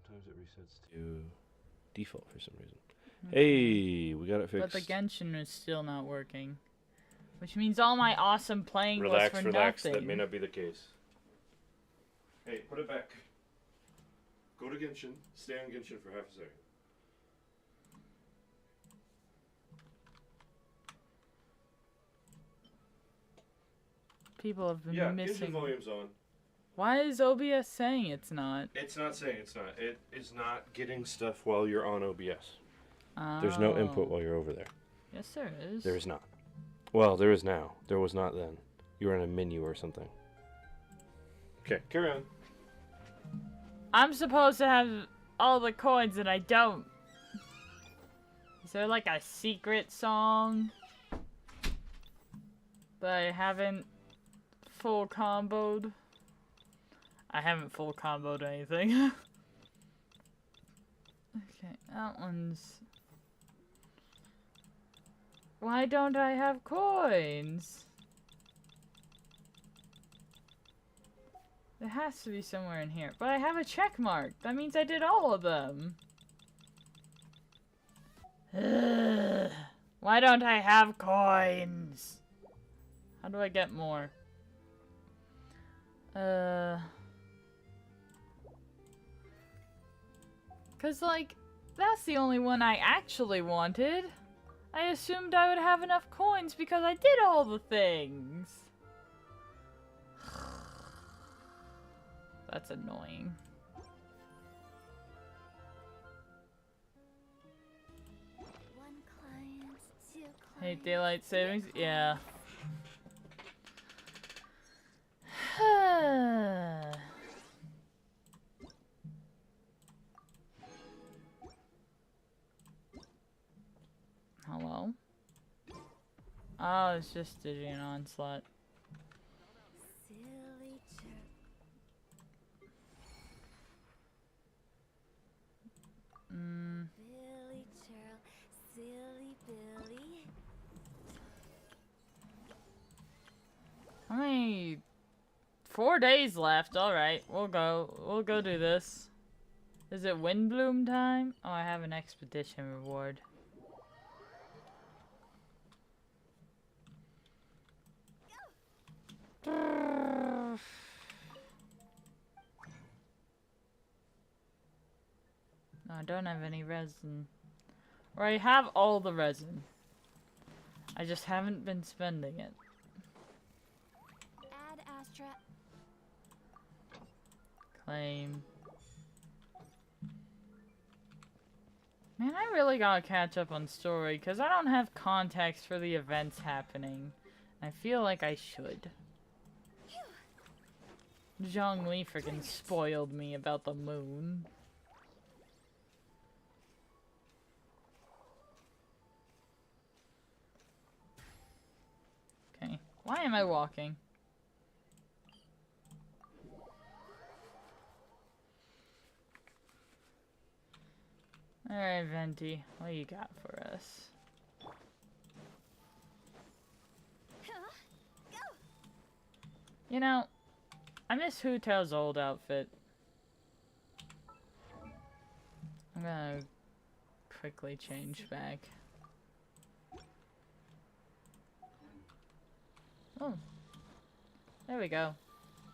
Sometimes it resets to default for some reason. Hey, we got it fixed. But the Genshin is still not working. Which means all my awesome playing was for Relax, nothing. that may not be the case. Hey, put it back. Go to Genshin, stay on Genshin for half a second. People have been missing. Genshin volume's on. Why is OBS saying it's not? It's not saying it's not. It is not getting stuff while you're on OBS. Oh. There's no input while you're over there. Yes, there is. There is not. Well, there is now. There was not then. You were in a menu or something. Okay, carry on. I'm supposed to have all the coins and I don't. Is there like a secret song? But I haven't full comboed. I haven't full comboed anything. Okay, that one's... Why don't I have coins? There has to be somewhere in here. But I have a check mark. That means I did all of them. Ugh. Why don't I have coins? How do I get more? Cause like, that's the only one I actually wanted. I assumed I would have enough coins because I did all the things. That's annoying. Hate daylight savings? Yeah. Hello? Oh, it's just Stygian Onslaught. Billy Churl, silly Billy. How many? 4 days left. Alright, we'll go do this. Is it Windbloom time? Oh, I have an expedition reward. No, I don't have any resin. Or I have all the resin. I just haven't been spending it. Add Astra. Claim. Man, I really gotta catch up on story, because I don't have context for the events happening. I feel like I should. Zhongli freaking spoiled me about the moon. Okay, why am I walking? Alright, Venti, what you got for us? You know, I miss Hu Tao's old outfit. I'm gonna quickly change back. Oh. There we go.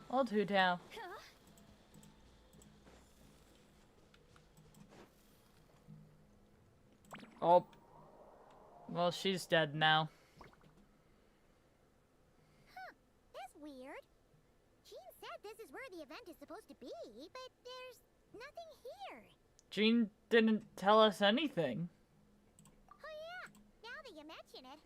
Old Hu Tao. Oh. Well, she's dead now. Huh. That's weird. Jean said this is where the event is supposed to be, but there's nothing here. Jean didn't tell us anything. Oh yeah, now that you mention it,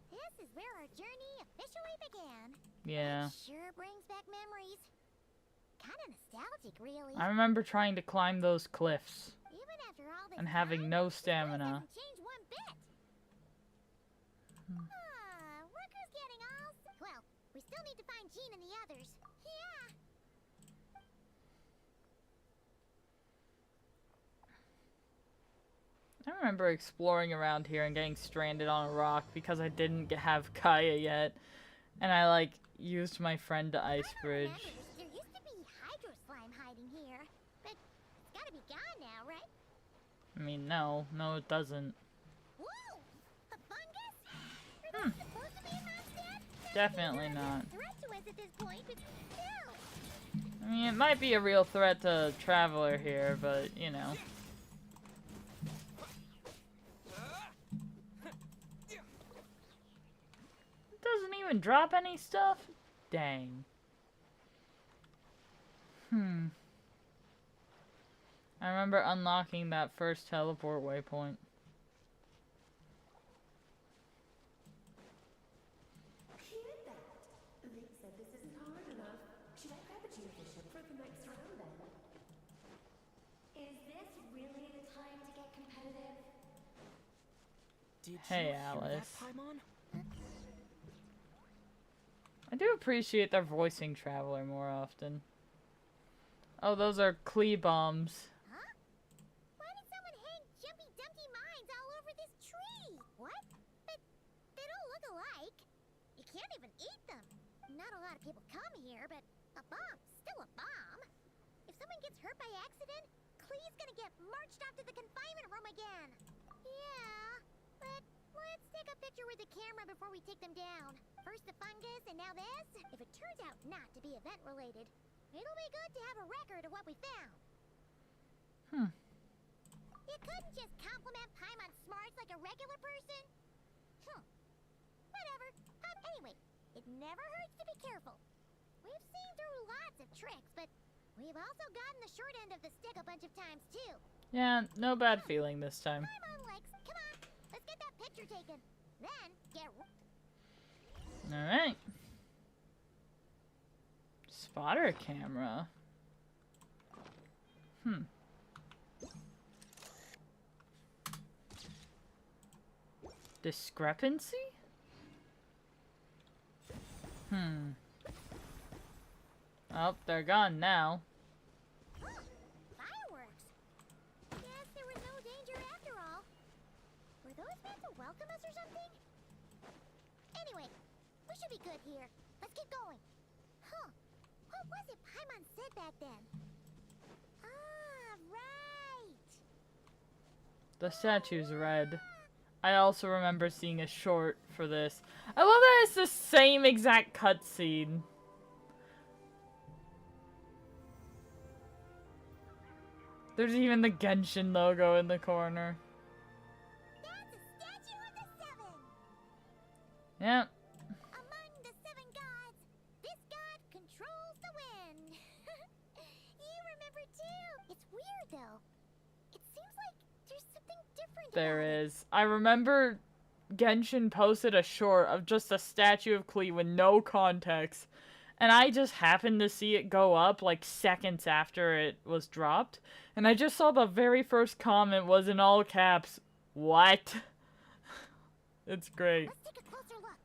this is where our journey officially began. Yeah. It sure brings back memories. Kind of nostalgic, really. I remember trying to climb those cliffs Even after all this and having time, no this place stamina. hasn't changed one bit. Look who's getting all... Well, we still need to find Jean and the others. Yeah. I remember exploring around here and getting stranded on a rock because I didn't have Kaya yet. And I, like, used my friend to ice bridge. There used to be hydro slime hiding here, but it's gotta be gone now, right? I mean, no, it doesn't. Whoa! A fungus? Are those supposed to be a monster? Definitely not. Threat to us at this point, but still. I mean, it might be a real threat to Traveler here, but, you know. It doesn't even drop any stuff? Dang. I remember unlocking that first teleport waypoint. Vic said this isn't hard enough. Should I grab a geofisher for the next round then? Is this really the time to get competitive? Did Hey, you hear Alice. that, Paimon? I do appreciate their voicing Traveler more often. Oh, those are Klee bombs. Huh? Why did someone hang Jumpy Dumpty mines all over this tree? What? But they don't look alike. You can't even eat them. Not a lot of people come here, but a bomb's still a bomb. If someone gets hurt by accident, Klee's gonna get marched off to the confinement room again. Yeah, but let's take a picture with the camera before we take them down. First the fungus, and now this. If it turns out not to be event-related, it'll be good to have a record of what we found. You couldn't just compliment Paimon's smarts like a regular person? Whatever. Anyway, it never hurts to be careful. We've seen through lots of tricks, but we've also gotten the short end of the stick a bunch of times, too. Yeah, no bad feeling this time. Paimon likes... Come on, let's get that picture taken. Then, get... Alright. Spotter camera. Discrepancy? Oh, they're gone now. Fireworks! Guess there was no danger after all. Were those meant to welcome us or something? Anyway, we should be good here. Let's get going. What was it Paimon said back then? Ah, right! The statue's red. I also remember seeing a short for this. I love that it's the same exact cutscene. There's even the Genshin logo in the corner. That's a statue of the seven! Yep. Among the seven gods, this god controls the wind. You remember too. It's weird though. It seems like there's something different There about it. is. I remember Genshin posted a short of just a statue of Klee with no context. And I just happened to see it go up like seconds after it was dropped. And I just saw the very first comment was in all caps, "What?" It's great. Let's take a closer look.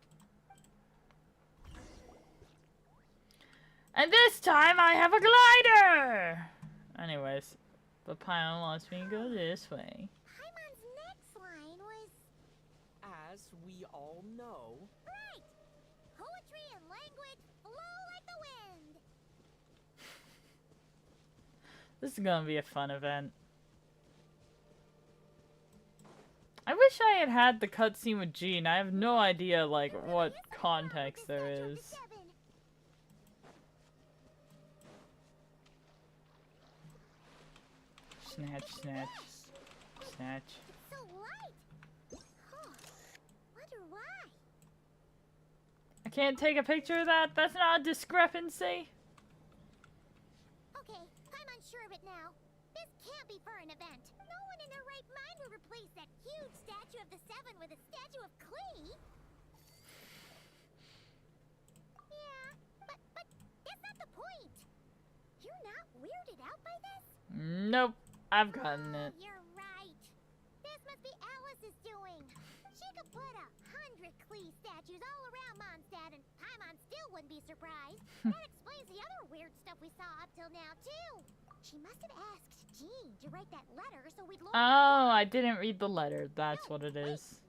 And this time I have a glider! Anyways, but Paimon wants me to go this way. Paimon's next line was As we all know, right. Poetry and language flow like the wind. This is gonna be a fun event. I wish I had had the cutscene with Jean. I have no idea, like, what context there is. Snatch, snatch, snatch. It's so light. Wonder why. I can't take a picture of that? That's not a discrepancy. Okay, Paimon's sure of it now. This can't be for an event. No one in their right mind would replace that huge statue of the seven with a statue of Klee. Yeah, weirded out by this? Nope. I've gotten it. You're right. This must be Alice's doing. She could put 100 Klee statues all around Mondstadt and Paimon still wouldn't be surprised. That explains the other weird stuff we saw up till now, too. She must have asked Jean to write that letter so we'd look. Oh, I didn't read the letter. That's what it is.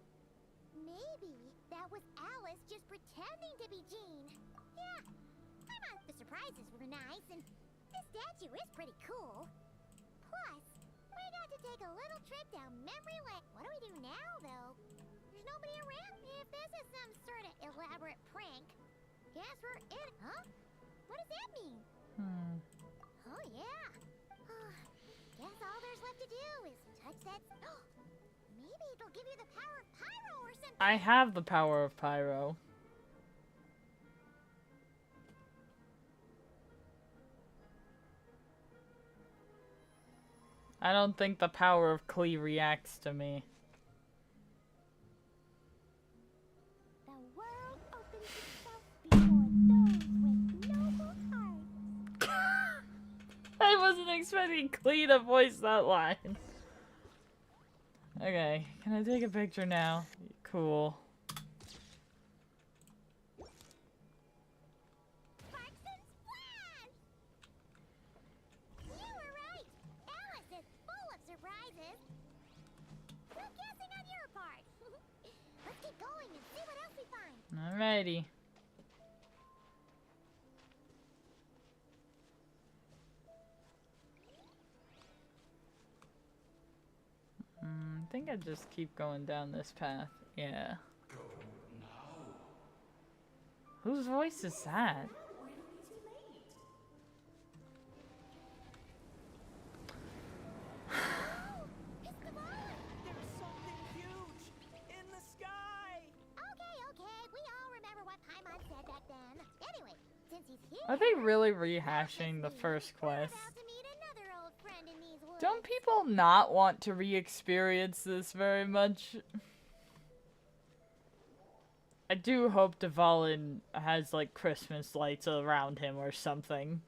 Maybe that was Alice just pretending to be Jean. Yeah, the surprises were nice, and this statue is pretty cool. Plus, we got to take a little trip down memory lane. What do we do now, though? There's nobody around. If this is some sort of elaborate prank, guess we're in. Huh? What does that mean? Oh, yeah. Guess all there's left to do is touch that. Maybe it'll give you the power of pyro or something. I have the power of pyro. I don't think the power of Klee reacts to me. The world opens itself before those with noble hearts. I wasn't expecting Klee to voice that line. Okay, can I take a picture now? Cool. Sparks and splash! You were right. Alice is full of surprises. Good guessing on your part. Let's keep going and see what else we find. Alrighty. I think I just keep going down this path. Yeah. Go now. Whose voice is that? We're really too late. It's the ball! There's something huge in the sky. Okay. We all remember what Paimon said back then. Anyway, since he's here, Are they really rehashing the first quest? we're about to meet another old friend in these woods. Don't people not want to re-experience this very much? I do hope Dvalin has like Christmas lights around him or something.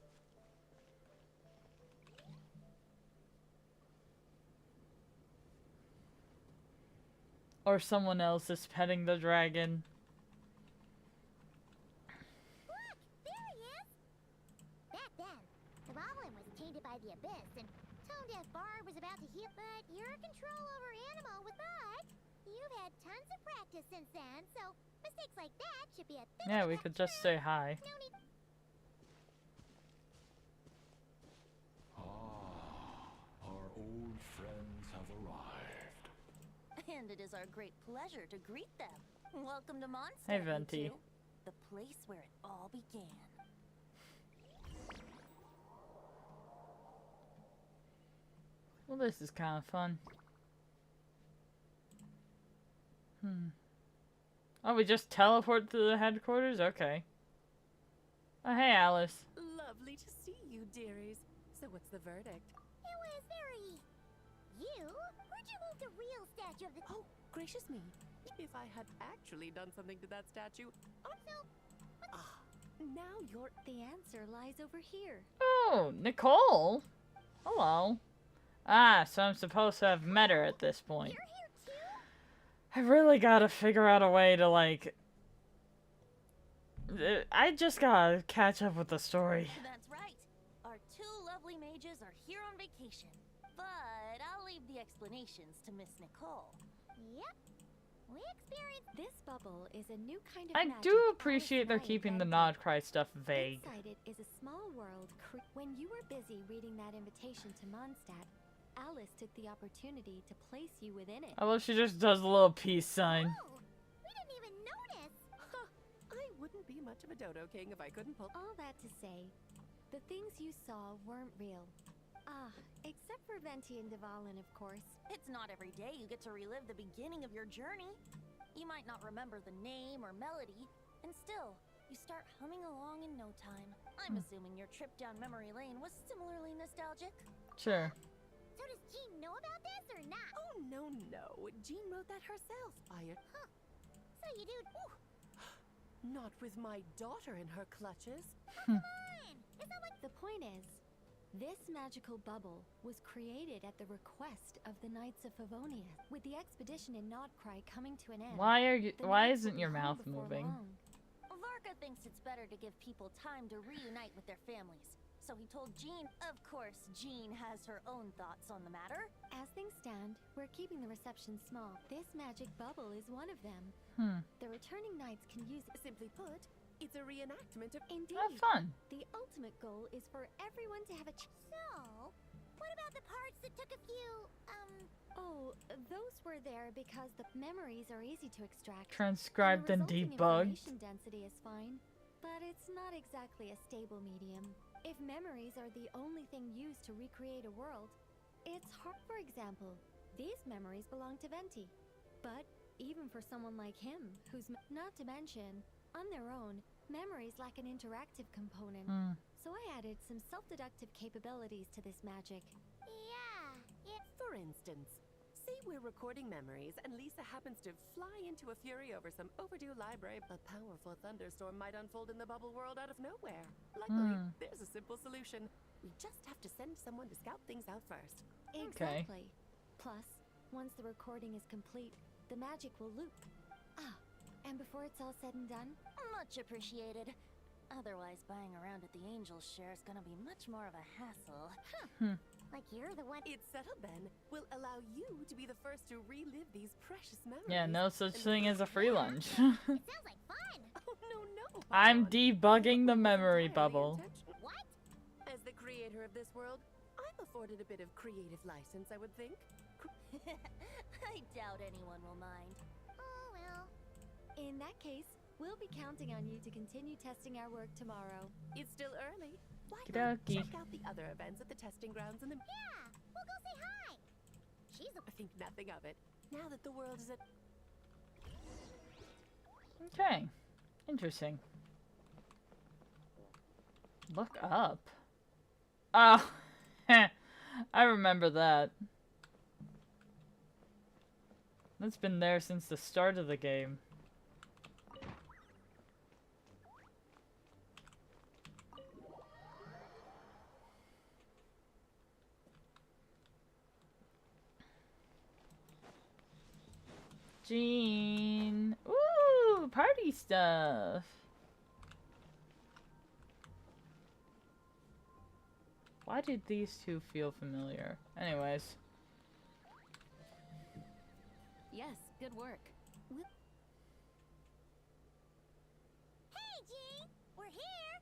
Or someone else is petting the dragon. Look, there he is. Back then, the Boblin was tainted by the abyss, and Tone Deaf Bard was about to heal. But your control over Animal was but you've had tons of practice since then, so mistakes like that should be a thing. Yeah, of we the could just past. say hi. No need. Our old friends have arrived. And it is our great pleasure to greet them. Welcome to Mondstadt, Hey, you Venti. two. The place where it all began. Well, this is kind of fun. Oh, we just teleport to the headquarters? Okay. Oh, hey, Alice. Lovely to see you, dearies. So what's the verdict? It was very. You? Where'd you move the real statue of the? Oh, gracious me. If I had actually done something to that statue. Oh, No. now you're. The answer lies over here. Oh, Nicole. Hello. Ah, so I'm supposed to have met her at this point. You're here too. I really gotta figure out a way to, like... I just gotta catch up with the story. That's right. Our two lovely mages are here on vacation. But I'll leave the explanations to Miss Nicole. Yep. We experienced. This bubble is a new kind of I magic do Alice appreciate they're Ryan keeping the invented. Nodcry stuff vague. Inside it is a small world. When you were busy reading that invitation to Mondstadt, Alice took the opportunity to place you within it. I love she just does a little peace sign. Oh, we didn't even notice. I wouldn't be much of a dodo king if I couldn't pull. All that to say, the things you saw weren't real. Ah, except for Venti and Dvalin, of course. It's not every day you get to relive the beginning of your journey. You might not remember the name or melody, and still, you start humming along in no time. I'm assuming your trip down memory lane was similarly nostalgic. Sure. So does Jean know about this or not? Oh, no. Jean wrote that herself. So you do. Not with my daughter in her clutches. Fine. It's not like. The point is, This magical bubble was created at the request of the Knights of Favonia. With the expedition in Nodcry coming to an end, Why isn't your mouth moving? Varka thinks it's better to give people time to reunite with their families. So he told Jean, of course, Jean has her own thoughts on the matter. As things stand, we're keeping the reception small. This magic bubble is one of them. The returning knights can use it. Simply put, it's a reenactment of... Indeed. Have fun. The ultimate goal is for everyone to have a So, what about the parts that took a few, Oh, those were there because the memories are easy to extract. Transcribed and the resulting debugged. information density is fine, but it's not exactly a stable medium. If memories are the only thing used to recreate a world, it's hard. For example, these memories belong to Venti. But even for someone like him, not to mention, on their own, memories lack an interactive component. So I added some self-deductive capabilities to this magic. yeah. For instance, say we're recording memories and Lisa happens to fly into a fury over some overdue library. A powerful thunderstorm might unfold in the bubble world out of nowhere. Luckily, there's a simple solution. We just have to send someone to scout things out first. Exactly. Plus, once the recording is complete, the magic will loop. And before it's all said and done, Much appreciated. Otherwise, buying around at the Angel's share is gonna be much more of a hassle. Like you're the one. It's settled then. We'll allow you to be the first to relive these precious memories. Yeah, no such thing as a free lunch. It sounds like fun. Oh, no. I'm Hold on. debugging the It's memory entirely bubble. intentional. What? As the creator of this world, I'm afforded a bit of creative license, I would think. I doubt anyone will mind. Oh, well. in that case, we'll be counting on you to continue testing our work tomorrow. It's still early. Why not Okey-dokey. check out the other events at the testing grounds and then... Yeah, we'll go say hi. She's a... I think nothing of it. Now that the world is at... Okay. Interesting. Look up. Oh, I remember that. That's been there since the start of the game. Jean. Ooh, party stuff. Why did these two feel familiar? Anyways. Yes, good work. Hey, Jean! We're here!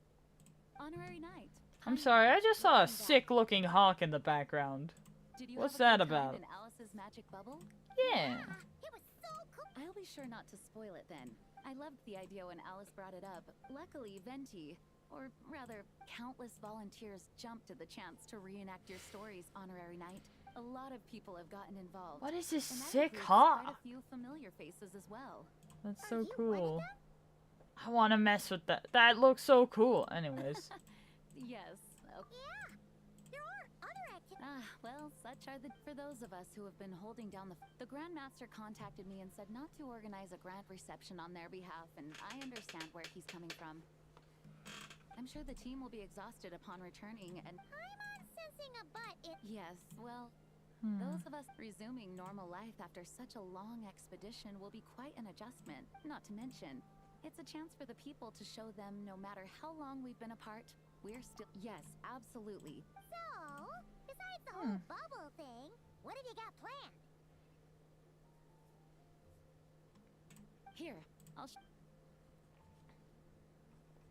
Honorary Knight. I'm sorry, I just saw a sick-looking hawk in the background. Did you What's have a that good time about? in Alice's magic bubble? Yeah. It was so cool! I'll be sure not to spoil it then. I loved the idea when Alice brought it up. Luckily, Venti, or rather, countless volunteers jumped at the chance to reenact your stories, Honorary Knight. A lot of people have gotten involved. What is this and that sick includes hawk? quite a few familiar faces as well. That's Are so you one of cool. them? I want to mess with that. That looks so cool. Anyways. Yes. Yeah! There are other activities. Well, such are for those of us who have been holding down the Grandmaster contacted me and said not to organize a grant reception on their behalf, and I understand where he's coming from. I'm sure the team will be exhausted upon returning, and I'm sensing a butt. yes, well, those of us resuming normal life after such a long expedition will be quite an adjustment. Not to mention, it's a chance for the people to show them no matter how long we've been apart, we're still... Yes, absolutely. So, besides the whole bubble thing, what have you got planned? Here, I'll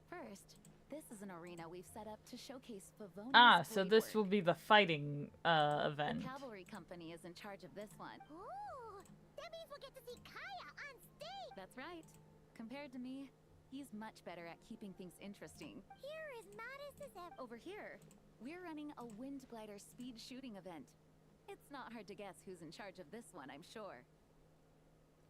First, this is an arena we've set up to showcase Favonia's So blade this work. will be the fighting event. The cavalry company is in charge of this one. Ooh! That means we'll get to see Kaya on stage! That's right. Compared to me, he's much better at keeping things interesting. Here is modest as ever. Over here, we're running a wind glider speed shooting event. It's not hard to guess who's in charge of this one, I'm sure.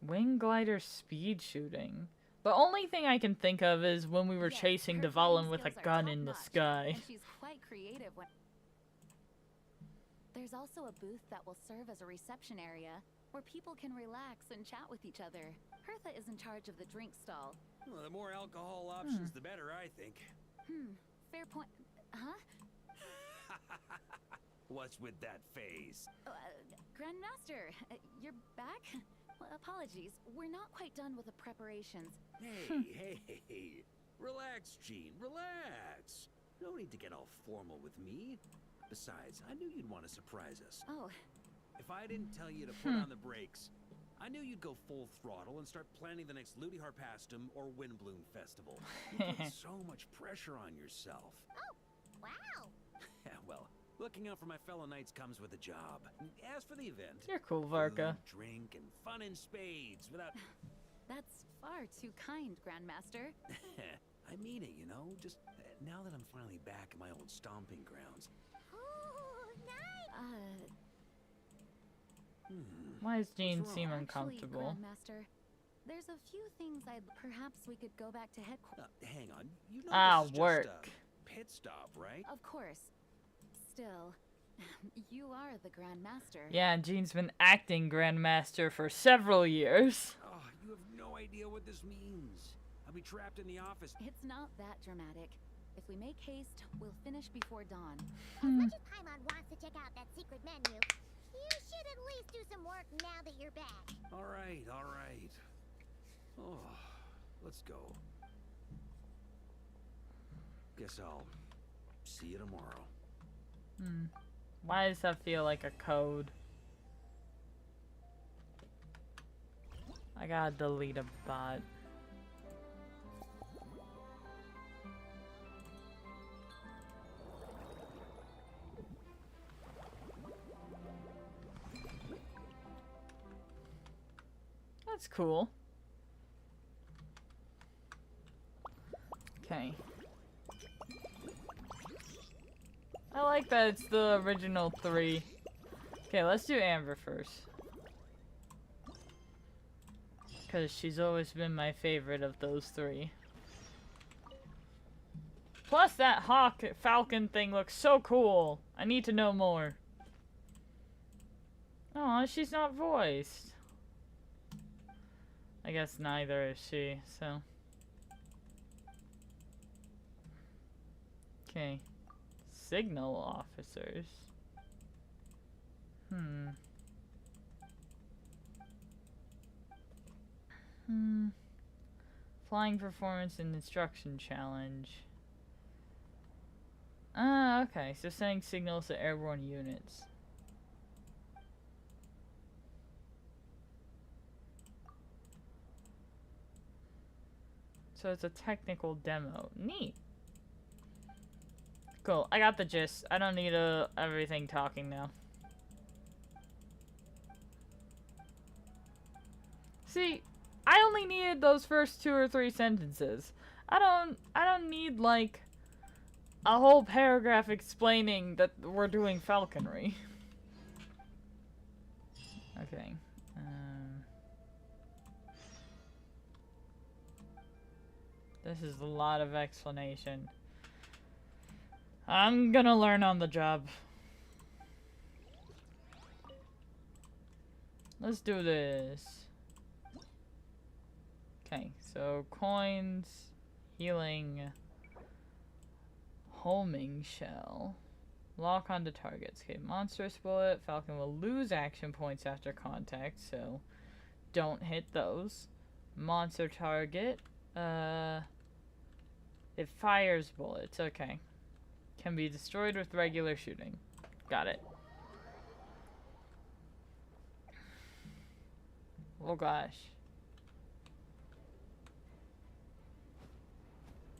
Wing glider speed shooting. The only thing I can think of is when we were Yes, chasing her Devalin flying with a skills are gun in the top-notch, sky. And she's quite creative when... There's also a booth that will serve as a reception area where people can relax and chat with each other. Hertha is in charge of the drink stall. Well, the more alcohol options, the better, I think. Fair point. Huh? what's with that face? Grandmaster, you're back? Well, apologies. We're not quite done with the preparations. Hey. Relax, Gene, relax. No need to get all formal with me. Besides, I knew you'd want to surprise us. Oh. If I didn't tell you to put on the brakes, I knew you'd go full throttle and start planning the next Ludi Harpastum or Windbloom Festival. You put so much pressure on yourself. Oh, wow. Well, looking out for my fellow knights comes with a job. As for the event, You're cool, Varka. food, drink, and fun in spades without... That's far too kind, Grandmaster. I mean it, you know? Just now that I'm finally back in my old stomping grounds. Oh, nice. Why does Jean What's seem wrong? uncomfortable? Actually, Grandmaster, there's a few things perhaps we could go back to headquarters. Hang on. You know this is work. just a pit stop, right? Of course. Still, you are the Grandmaster. Yeah, Jean's been acting Grandmaster for several years. Oh, you have no idea what this means. I'll be trapped in the office. It's not that dramatic. If we make haste, we'll finish before dawn. As much as Paimon wants to check out that secret menu, you should at least do some work now that you're back. All right. Oh, let's go. Guess I'll see you tomorrow. Why does that feel like a code? I gotta delete a bot. That's cool. Okay. I like that it's the original 3. Okay, let's do Amber first. Because she's always been my favorite of those 3. Plus that falcon thing looks so cool. I need to know more. Aw, she's not voiced. I guess neither is she, so. Okay. Signal officers. Flying performance and instruction challenge. Okay, so sending signals to airborne units. So it's a technical demo. Neat. Cool. I got the gist. I don't need everything talking now. See, I only needed those first 2 or 3 sentences. I don't need like a whole paragraph explaining that we're doing falconry. Okay. This is a lot of explanation. I'm gonna learn on the job. Let's do this. Okay, so coins, healing, homing shell, lock onto targets. Okay, monstrous bullet. Falcon will lose action points after contact, so don't hit those. Monster target. It fires bullets. Okay. Can be destroyed with regular shooting. Got it. Oh gosh.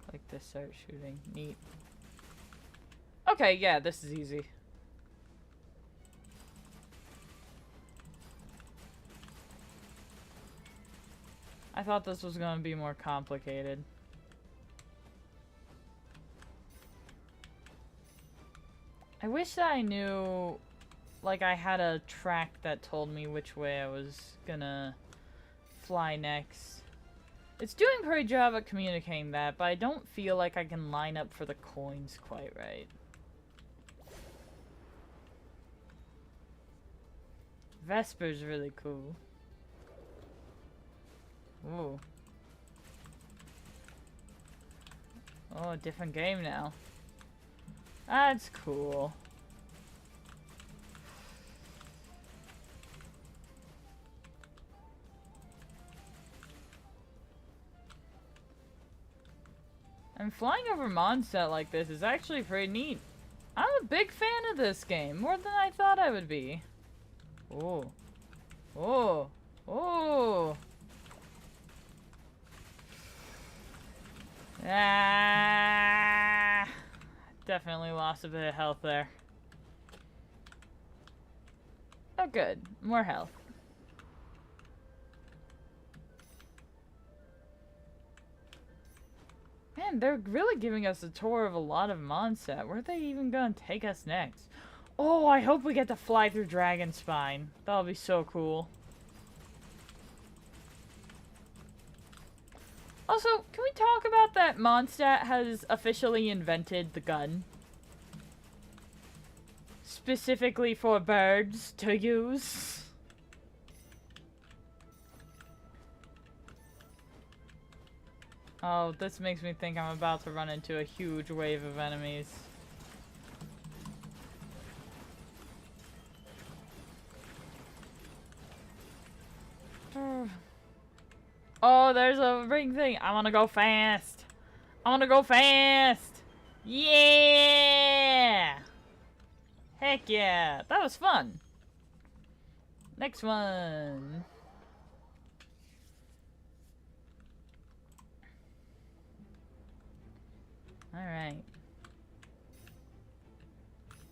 Click to start shooting. Neat. Okay, yeah, this is easy. I thought this was going to be more complicated. I wish that I knew, like, I had a track that told me which way I was gonna fly next. It's doing a pretty good job at communicating that, but I don't feel like I can line up for the coins quite right. Vesper's really cool. Ooh. Oh, different game now. That's cool. And flying over Mondstadt like this is actually pretty neat. I'm a big fan of this game, more than I thought I would be. Oh. Oh. Oh. Ah. Definitely lost a bit of health there. Oh good, more health. Man, they're really giving us a tour of a lot of Mondstadt. Where are they even gonna take us next? Oh, I hope we get to fly through Dragonspine. That'll be so cool. Also, can we talk about that Mondstadt has officially invented the gun? Specifically for birds to use. Oh, this makes me think I'm about to run into a huge wave of enemies. Oh, there's a ring thing. I want to go fast. I want to go fast. Yeah! Heck yeah. That was fun. Next one. Alright.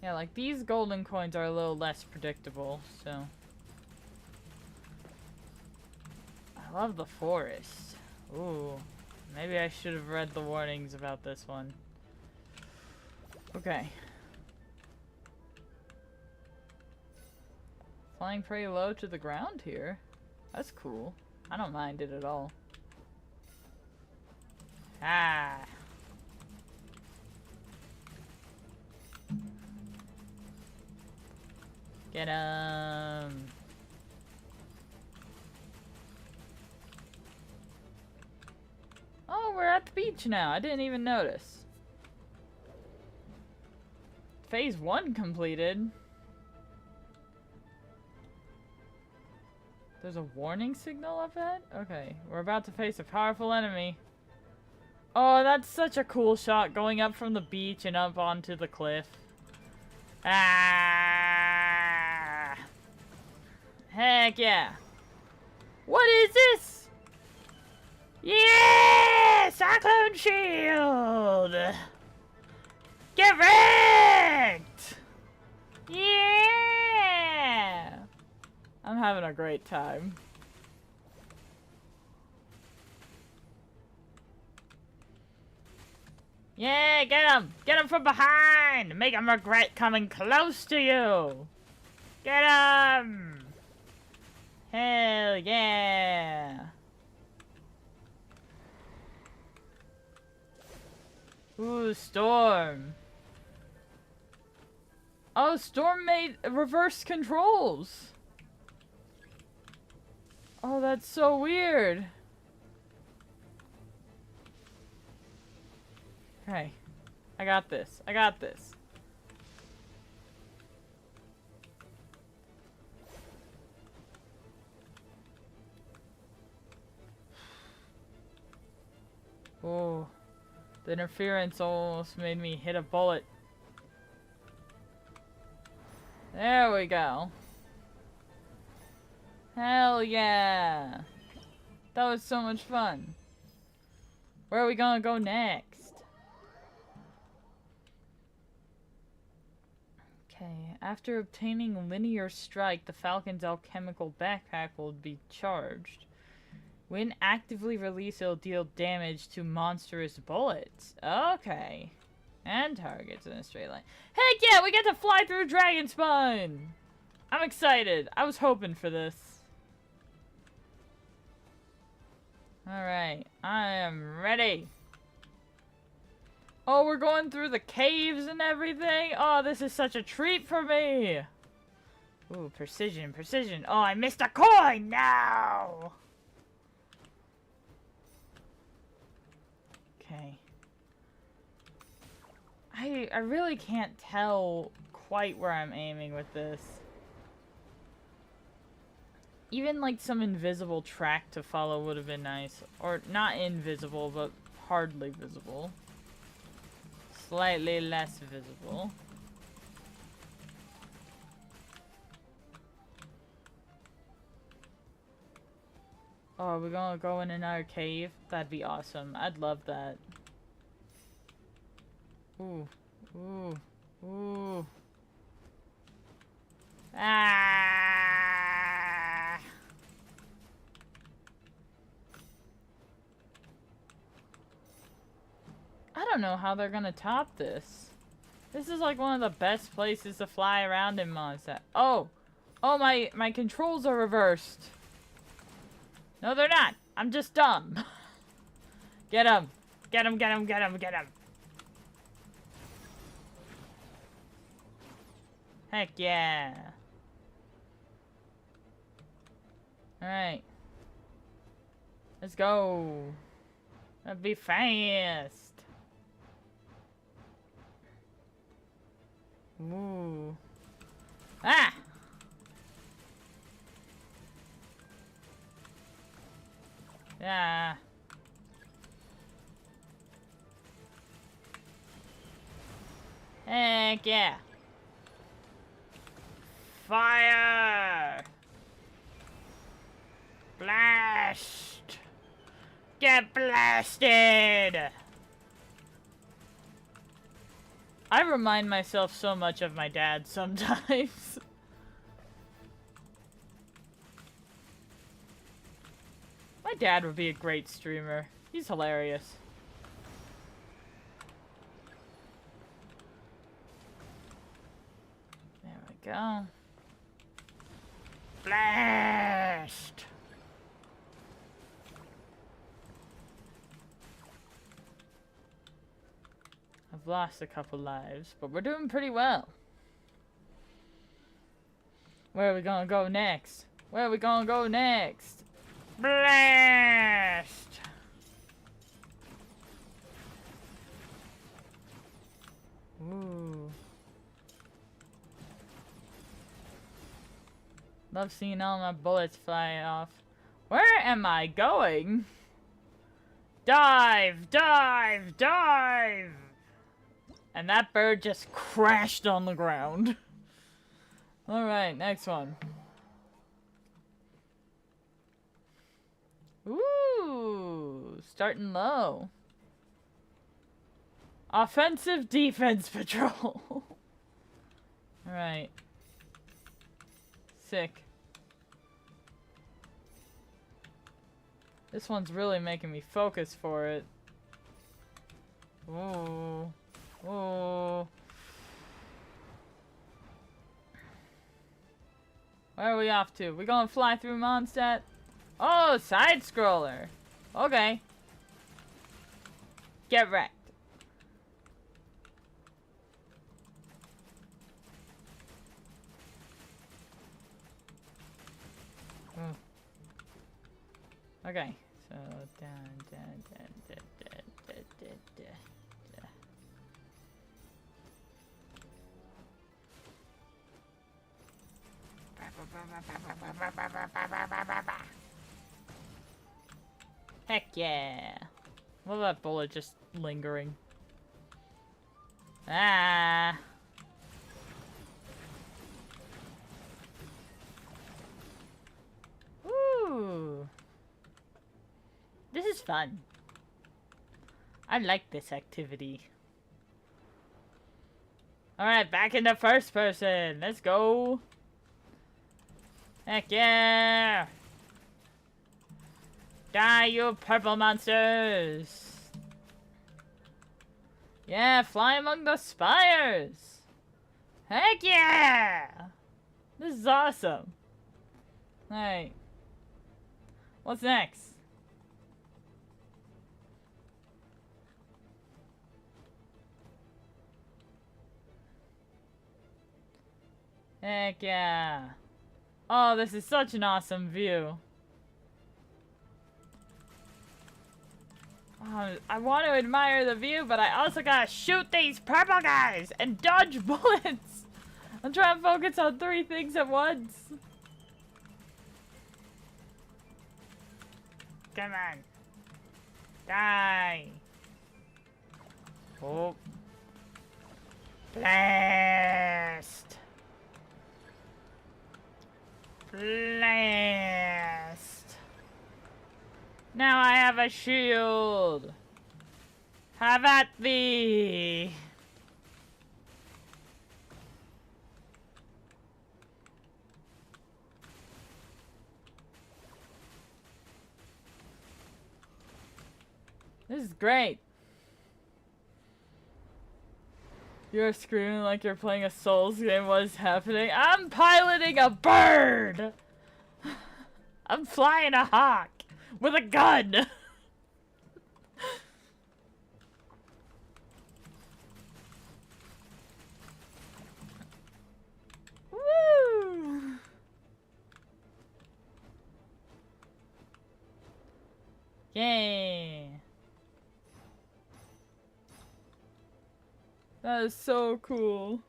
Yeah, like these golden coins are a little less predictable, so. I love the forest. Ooh. Maybe I should have read the warnings about this one. Okay. Flying pretty low to the ground here. That's cool. I don't mind it at all. Ah. Get him. Oh, we're at the beach now. I didn't even notice. Phase 1 completed. There's a warning signal up ahead? Okay, we're about to face a powerful enemy. Oh, that's such a cool shot going up from the beach and up onto the cliff. Ah! Heck yeah. What is this? Yeah! Cyclone Shield! Get wrecked! Yeah! I'm having a great time. Yeah, get him! Get him from behind! Make him regret coming close to you! Get him! Hell yeah! Ooh, Storm. Oh, Storm made reverse controls! Oh, that's so weird. Okay. I got this. I got this. Oh. The interference almost made me hit a bullet. There we go. Hell yeah. That was so much fun. Where are we gonna go next? Okay, after obtaining Linear Strike, the Falcon's alchemical backpack will be charged. When actively released, it'll deal damage to monstrous bullets. Okay. And targets in a straight line. Heck yeah, we get to fly through Dragonspine! I'm excited. I was hoping for this. Alright, I am ready. Oh, we're going through the caves and everything? Oh, this is such a treat for me! Ooh, precision, precision. Oh, I missed a coin! No! Okay. I really can't tell quite where I'm aiming with this. Even like some invisible track to follow would have been nice. Or not invisible, but hardly visible. slightly less visible. Oh, we're gonna go in another cave? That'd be awesome. I'd love that. Ooh. Ooh. Ooh. Ah! I don't know how they're gonna top this. This is like one of the best places to fly around in Mondstadt. Oh! Oh, my controls are reversed. No, they're not. I'm just dumb. Get him. Get him, get him, get him, get him. Heck yeah. Alright. Let's go. That'd be fast. Ooh. Ah! Yeah. Heck yeah. Fire! Blast! Get blasted! I remind myself so much of my dad sometimes. My dad would be a great streamer. He's hilarious. There we go. Blast! I've lost a couple lives, but we're doing pretty well. Where are we gonna go next? Where are we gonna go next? Blast! Ooh. Love seeing all my bullets fly off. Where am I going? Dive! Dive! Dive! And that bird just crashed on the ground. Alright, next one. Ooh, starting low. Offensive defense patrol. Alright. Sick. This one's really making me focus for it. Ooh. Ooh. Where are we off to? We gonna fly through Mondstadt? Oh, side scroller. Okay. Get wrecked. Okay. So down. Heck yeah. Love that bullet just lingering. Ah. Ooh. This is fun. I like this activity. Alright, back into first person. Let's go. Heck yeah! Die, you purple monsters! Yeah, fly among the spires! Heck yeah! This is awesome. Alright. What's next? Heck yeah. Oh, this is such an awesome view. Oh, I want to admire the view, but I also gotta shoot these purple guys and dodge bullets. I'm trying to focus on 3 things at once. Come on. Die. Oh. Blast! Blast! Now I have a shield! Have at thee! This is great. You're screaming like you're playing a Souls game. What is happening? I'm piloting a bird! I'm flying a hawk with a gun! Woo! Yay! That is so cool.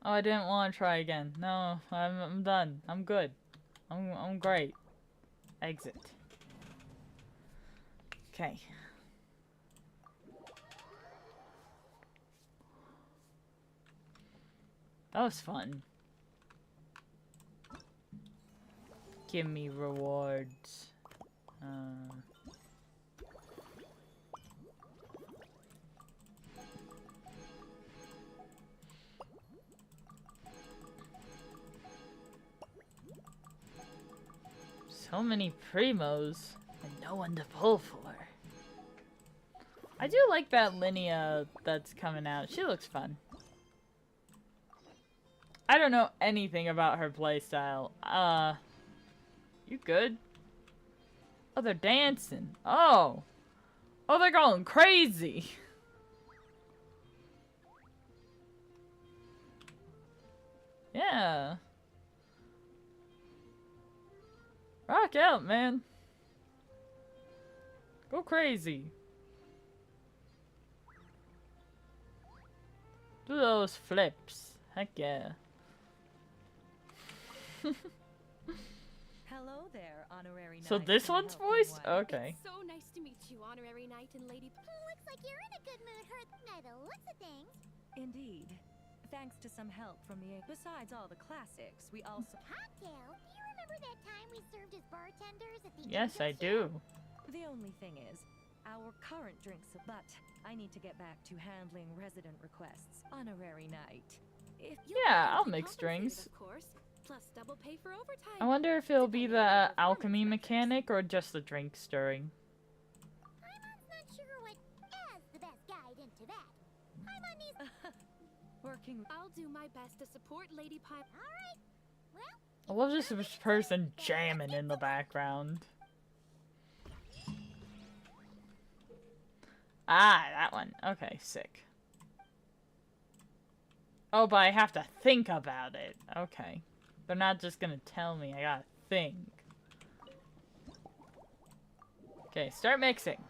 Oh, I didn't want to try again. No, I'm done. I'm good. I'm great. Exit. Okay. That was fun. Give me rewards. So many primos and no one to pull for. I do like that Linnea that's coming out. She looks fun. I don't know anything about her playstyle. You good? Oh, they're dancing. Oh. Oh, they're going crazy. Yeah. Rock out, man. Go crazy. Do those flips. Heck yeah. Hello there, honorary So knight this and one's helping voice? one. Okay. So nice to meet you, honorary knight and lady. Looks like you're in a good mood, her. By the looks of things. Indeed. Thanks to some help from the... Besides all the classics, we also... Cocktail? Do you remember that time we served as bartenders at the Yes, I Dinkin? do. The only thing is, our current drinks... But I need to get back to handling resident requests. Honorary knight. If you Yeah, I'll mix drinks. Of course. Plus double pay for overtime. I wonder if it'll be the alchemy mechanic or just the drink stirring. Paimon's not sure what as the best guide into that. Paimon needs... Working... I'll do my best to support Lady Pipe. Alright. Well... I love just this person jamming in the background. Ah, that one. Okay, sick. Oh, but I have to think about it. Okay. They're not just gonna tell me. I gotta think. Okay, start mixing.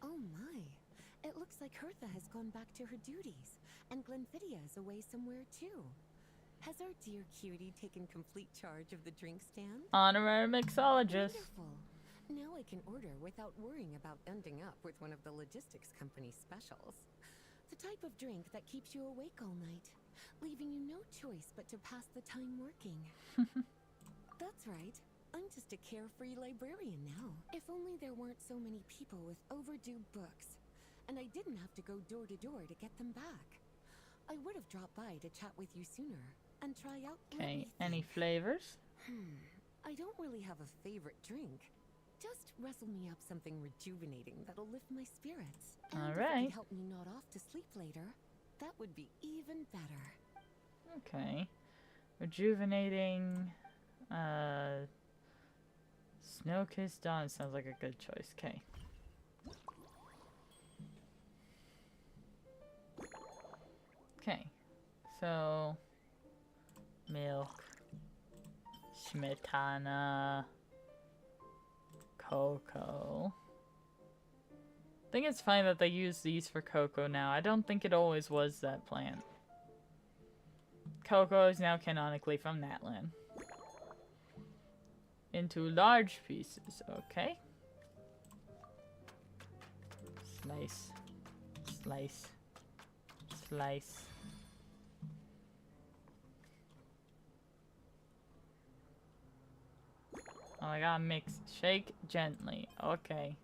Oh my. It looks like Hertha has gone back to her duties, and Glenfidia is away somewhere too. Has our dear cutie taken complete charge of the drink stand? Honorary mixologist. Wonderful. Now I can order without worrying about ending up with one of the logistics company's specials. The type of drink that keeps you awake all night, leaving you no choice but to pass the time working. That's right. I'm just a carefree librarian now. If only there weren't so many people with overdue books, and I didn't have to go door to door to get them back. I would have dropped by to chat with you sooner and try out. Okay, any flavors? I don't really have a favorite drink. Just wrestle me up something rejuvenating that'll lift my spirits. And if it Alright. could help me nod off to sleep later, that would be even better. Okay. Rejuvenating. Snow-Kissed Dawn sounds like a good choice. Okay. Okay. So. Milk. Smetana. Cocoa. I think it's fine that they use these for cocoa now. I don't think it always was that plant. Cocoa is now canonically from that land. Into large pieces, okay. Slice. Slice. Slice. Oh, I gotta mix. Shake gently. Okay.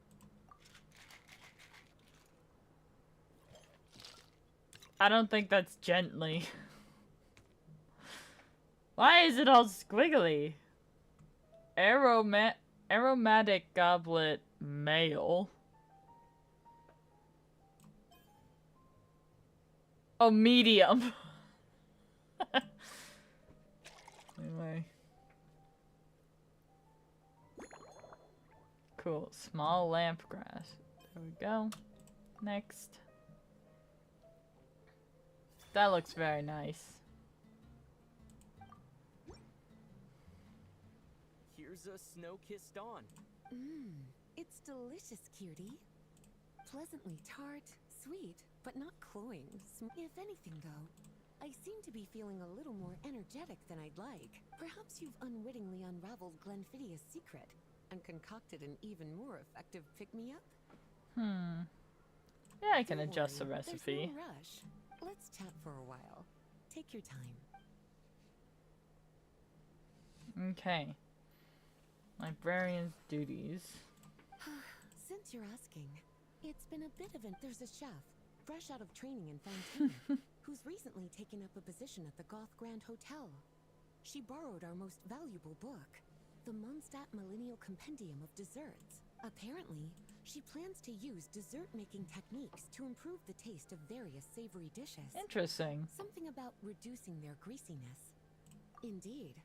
I don't think that's gently. Why is it all squiggly? Aromatic goblet male. Oh, medium. Anyway. Cool. Small lamp grass. There we go. Next. That looks very nice. Here's a snow-kissed dawn. It's delicious, cutie. Pleasantly tart, sweet, but not cloying. If anything, though, I seem to be feeling a little more energetic than I'd like. Perhaps you've unwittingly unraveled Glenfiddia's secret and concocted an even more effective pick-me-up? Yeah, I can adjust the recipe. There's no rush. Let's chat for a while. Take your time. Okay. Librarian's duties. Since you're asking, it's been a bit of an... There's a chef, fresh out of training in Fontaine, who's recently taken up a position at the Goth Grand Hotel. She borrowed our most valuable book, the Mondstadt Millennial Compendium of Desserts. Apparently, she plans to use dessert-making techniques to improve the taste of various savory dishes. Interesting. Something about reducing their greasiness. Indeed.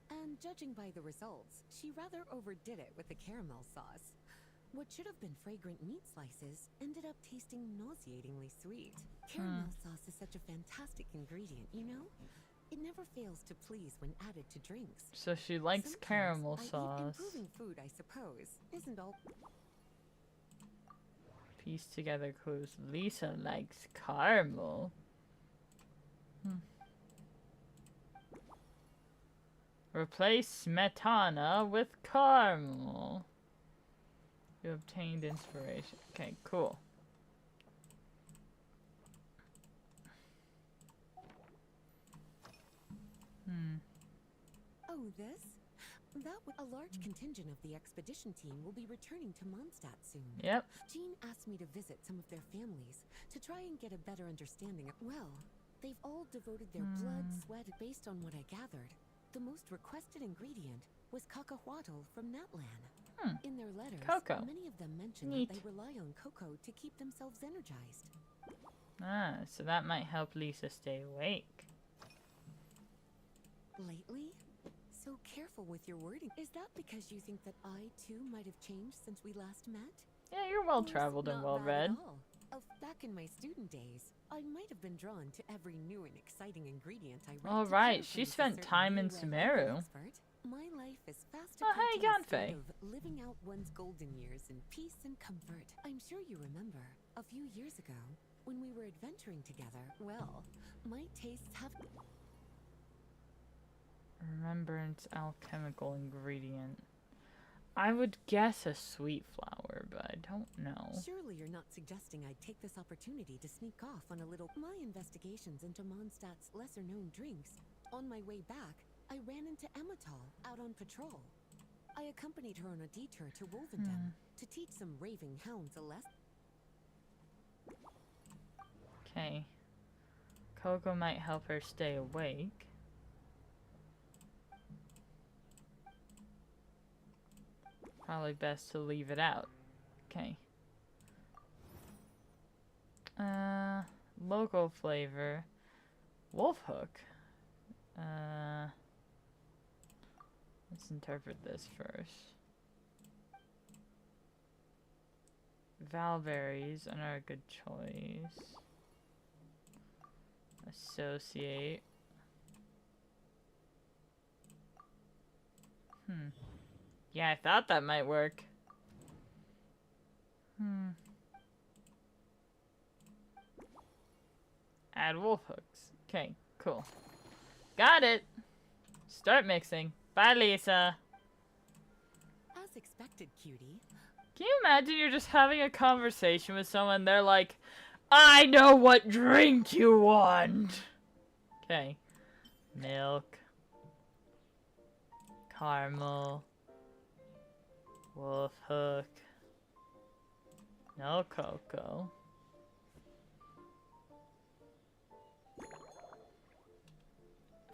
And judging by the results, she rather overdid it with the caramel sauce. What should have been fragrant meat slices ended up tasting nauseatingly sweet. Caramel sauce is such a fantastic ingredient, you know? It never fails to please when added to drinks. So she likes caramel sauce. Improving food, I suppose, isn't all... Piece together clues. Lisa likes caramel. Replace smetana with caramel. You obtained inspiration. Okay, cool. Oh, this? A large contingent of the expedition team will be returning to Mondstadt soon. Yep. Jean asked me to visit some of their families to try and get a better understanding of... Well, they've all devoted their blood, sweat, based on what I gathered. The most requested ingredient was cacahuatl from Natlan. In their letters, many of them mention that they rely on cocoa to keep themselves energized. Ah, so that might help Lisa stay awake. Lately? So careful with your wording. Is that because you think that I, too, might have changed since we last met? Yeah, you're well-traveled and well-read. Back in my student days, I might have been drawn to every new and exciting ingredient I read. All right, she spent time in Sumeru. My life is fast hey, Yanfei. of living out one's golden years in peace and comfort. I'm sure you remember, a few years ago, when we were adventuring together, well, my tastes have... Remembrance alchemical ingredient. I would guess a sweet flower, but I don't know. Surely you're not suggesting I'd take this opportunity to sneak off on a little... My investigations into Mondstadt's lesser-known drinks. On my way back, I ran into Emmetall out on patrol. I accompanied her on a detour to Wolvendam to teach some raving hounds a lesson. Okay. Cocoa might help her stay awake. Probably best to leave it out. Okay. Local flavor. Wolfhook. Let's interpret this first. Valberries are a good choice. Associate. Yeah, I thought that might work. Add wolf hooks. Okay, cool. Got it! Start mixing. Bye, Lisa. As expected, cutie. Can you imagine you're just having a conversation with someone, they're like, I know what drink you want! Okay. Milk. Caramel. Wolf hook. No cocoa.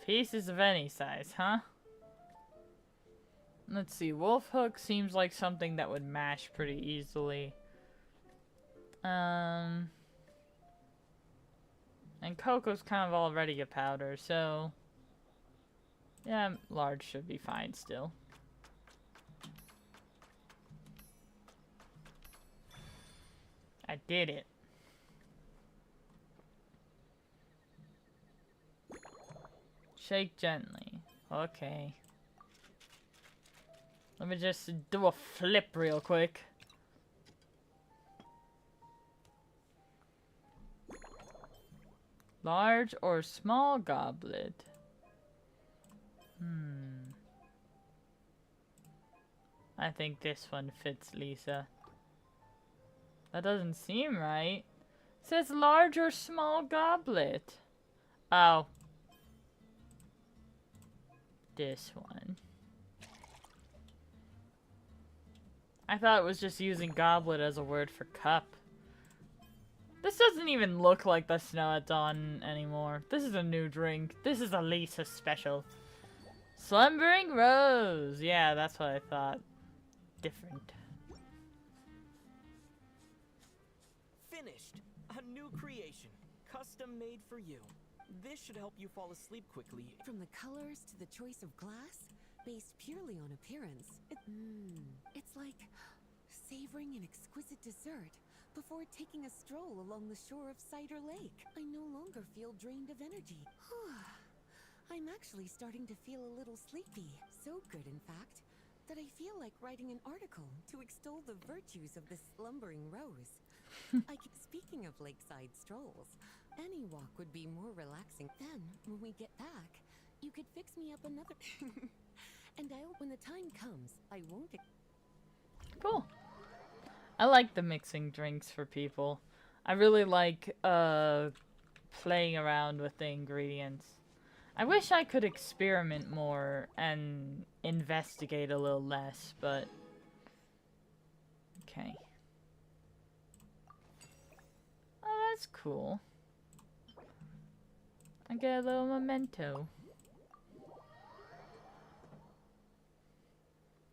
Pieces of any size, huh? Let's see, wolf hook seems like something that would mash pretty easily. And cocoa's kind of already a powder, so yeah, large should be fine still. I did it. Shake gently. Okay. Let me just do a flip real quick. Large or small goblet? I think this one fits, Lisa. That doesn't seem right. It says large or small goblet. Oh. This one. I thought it was just using goblet as a word for cup. This doesn't even look like the Snow at Dawn anymore. This is a new drink. This is a Lisa special. Slumbering Rose. Yeah, that's what I thought. Different. Finished. A new creation. Custom made for you. This should help you fall asleep quickly. From the colors to the choice of glass, based purely on appearance. It's like savoring an exquisite dessert before taking a stroll along the shore of Cider Lake. I no longer feel drained of energy. I'm actually starting to feel a little sleepy. So good, in fact, that I feel like writing an article to extol the virtues of this slumbering rose. Speaking of lakeside strolls, any walk would be more relaxing. Then, when we get back, you could fix me up another... And when the time comes, I won't... Cool. I like the mixing drinks for people. I really like playing around with the ingredients. I wish I could experiment more and investigate a little less, but... Okay. Oh, that's cool. I get a little memento.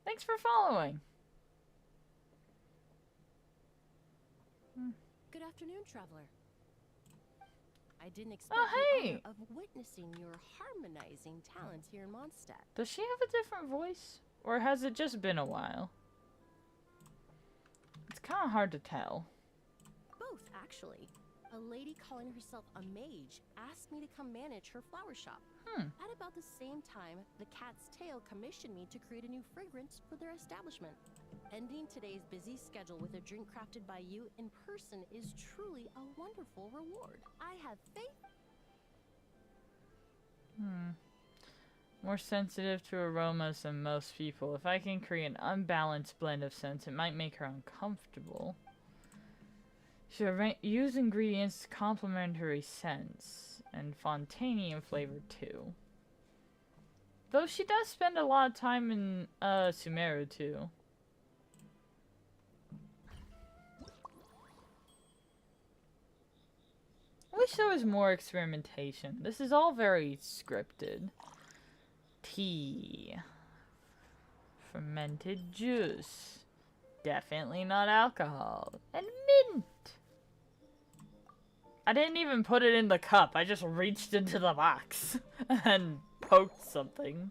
Thanks for following. Good afternoon, traveler. I didn't expect the honor of witnessing your harmonizing talent here in Mondstadt. Does she have a different voice? Or has it just been a while? It's kind of hard to tell. Both, actually. A lady calling herself a mage asked me to come manage her flower shop. At about the same time, the Cat's Tail commissioned me to create a new fragrance for their establishment. Ending today's busy schedule with a drink crafted by you in person is truly a wonderful reward. I have faith. More sensitive to aromas than most people. If I can create an unbalanced blend of scents, it might make her uncomfortable. Should use ingredients complementary scents and Fontaine flavor too. Though she does spend a lot of time in Sumeru too. I wish there was more experimentation. This is all very scripted. Tea. Fermented juice. Definitely not alcohol. And mint! I didn't even put it in the cup. I just reached into the box and poked something.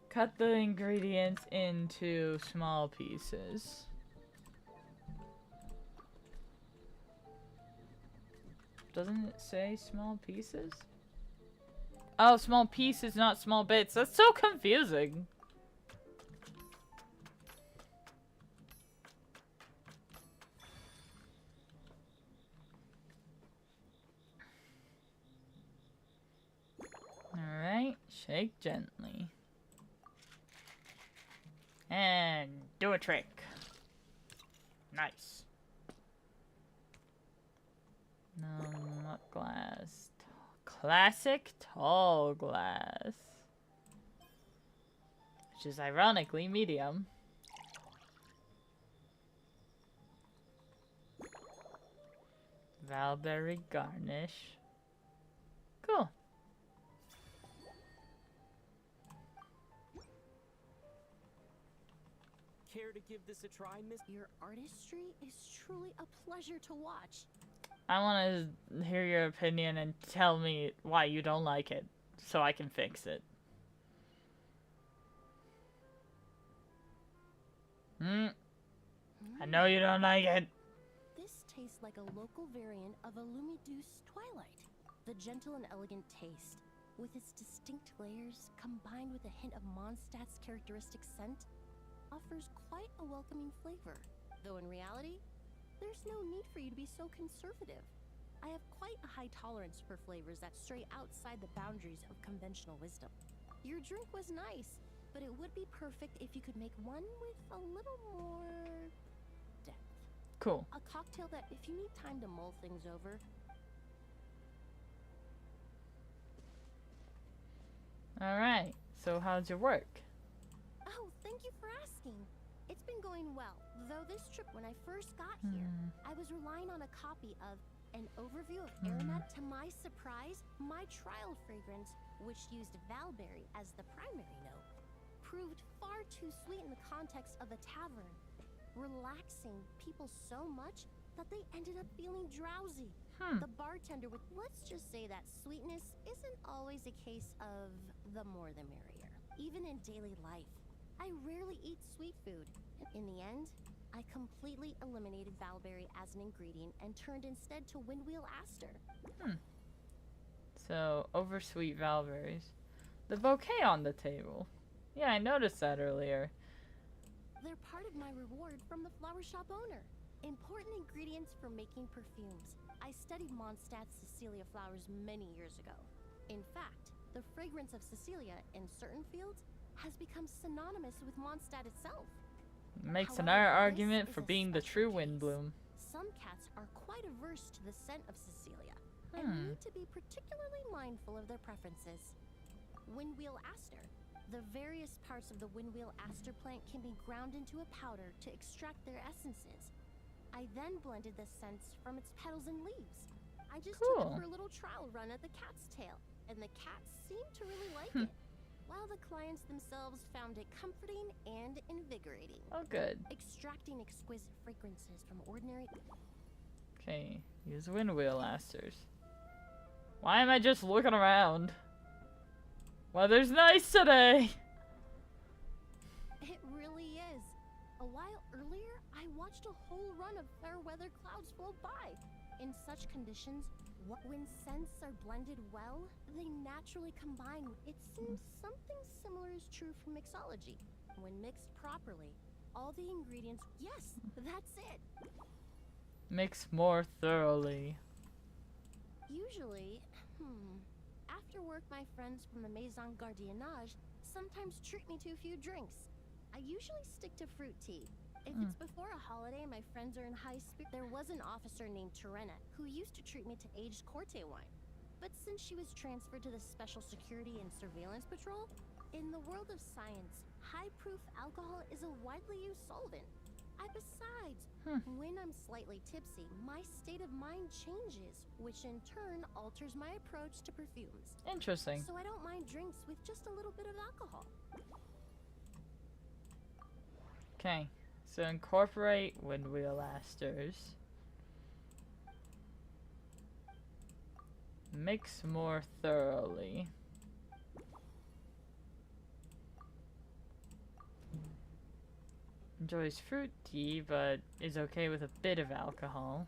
Cut the ingredients into small pieces. Doesn't it say small pieces? Oh, small pieces, not small bits. That's so confusing. Alright, shake gently. And do a trick. Nice. What glass? Classic tall glass. Which is ironically medium. Valberry garnish. Cool. Care to give this a try, Miss? Your artistry is truly a pleasure to watch. I want to hear your opinion and tell me why you don't like it, so I can fix it. I know you don't like it. This tastes like a local variant of a Lumiduce Twilight. The gentle and elegant taste, with its distinct layers combined with a hint of Mondstadt's characteristic scent, offers quite a welcoming flavor. Though in reality, there's no need for you to be so conservative. I have quite a high tolerance for flavors that stray outside the boundaries of conventional wisdom. Your drink was nice, but it would be perfect if you could make one with a little more depth. Cool. A cocktail that, if you need time to mull things over. Alright, so how's your work? Oh, thank you for asking. It's been going well, though this trip when I first got here, I was relying on a copy of An Overview of Aromat. To my surprise, my trial fragrance, which used Valberry as the primary note, proved far too sweet in the context of a tavern, relaxing people so much that they ended up feeling drowsy. The bartender would, let's just say that sweetness isn't always a case of the more the merrier. Even in daily life, I rarely eat sweet food. In the end, I completely eliminated Valberry as an ingredient and turned instead to Windwheel Aster. So, oversweet Valberries. The bouquet on the table. Yeah, I noticed that earlier. They're part of my reward from the flower shop owner. Important ingredients for making perfumes. I studied Mondstadt's Cecilia flowers many years ago. In fact, the fragrance of Cecilia in certain fields has become synonymous with Mondstadt itself. Makes an However, argument this for is a being the special true case. Windbloom. Some cats are quite averse to the scent of Cecilia, and we need to be particularly mindful of their preferences. Windwheel Aster. The various parts of the Windwheel Aster plant can be ground into a powder to extract their essences. I then blended the scents from its petals and leaves. I just took it for a little trial run at the cat's tail, and the cats seemed to really like it, while the clients themselves found it comforting and invigorating. Oh, good. Extracting exquisite fragrances from ordinary... Okay, use Windwheel Asters. Why am I just looking around? Weather's nice today! It really is. A while earlier, I watched a whole run of fair weather clouds float by. In such conditions, when scents are blended well, they naturally combine. It seems something similar is true for mixology. When mixed properly, all the ingredients... Yes, that's it! Mix more thoroughly. Usually, after work, my friends from the Maison Gardiennage sometimes treat me to a few drinks. I usually stick to fruit tea. If it's before a holiday and my friends are in high spirit, there was an officer named Terena who used to treat me to aged Corte wine. But since she was transferred to the Special Security and Surveillance Patrol, in the world of science, high-proof alcohol is a widely used solvent. Besides, when I'm slightly tipsy, my state of mind changes, which in turn alters my approach to perfumes. Interesting. So I don't mind drinks with just a little bit of alcohol. Okay, so incorporate Windwheel Asters. Mix more thoroughly. Enjoys fruit tea, but is okay with a bit of alcohol.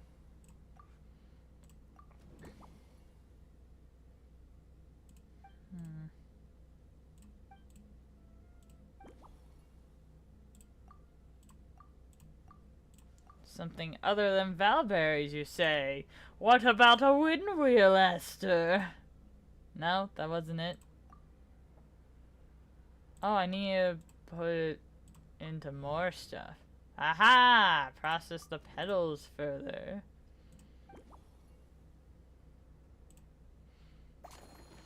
Something other than Valberries, you say? What about a Windwheel Aster? No, that wasn't it. Oh, I need to put it into more stuff. Aha! Process the petals further.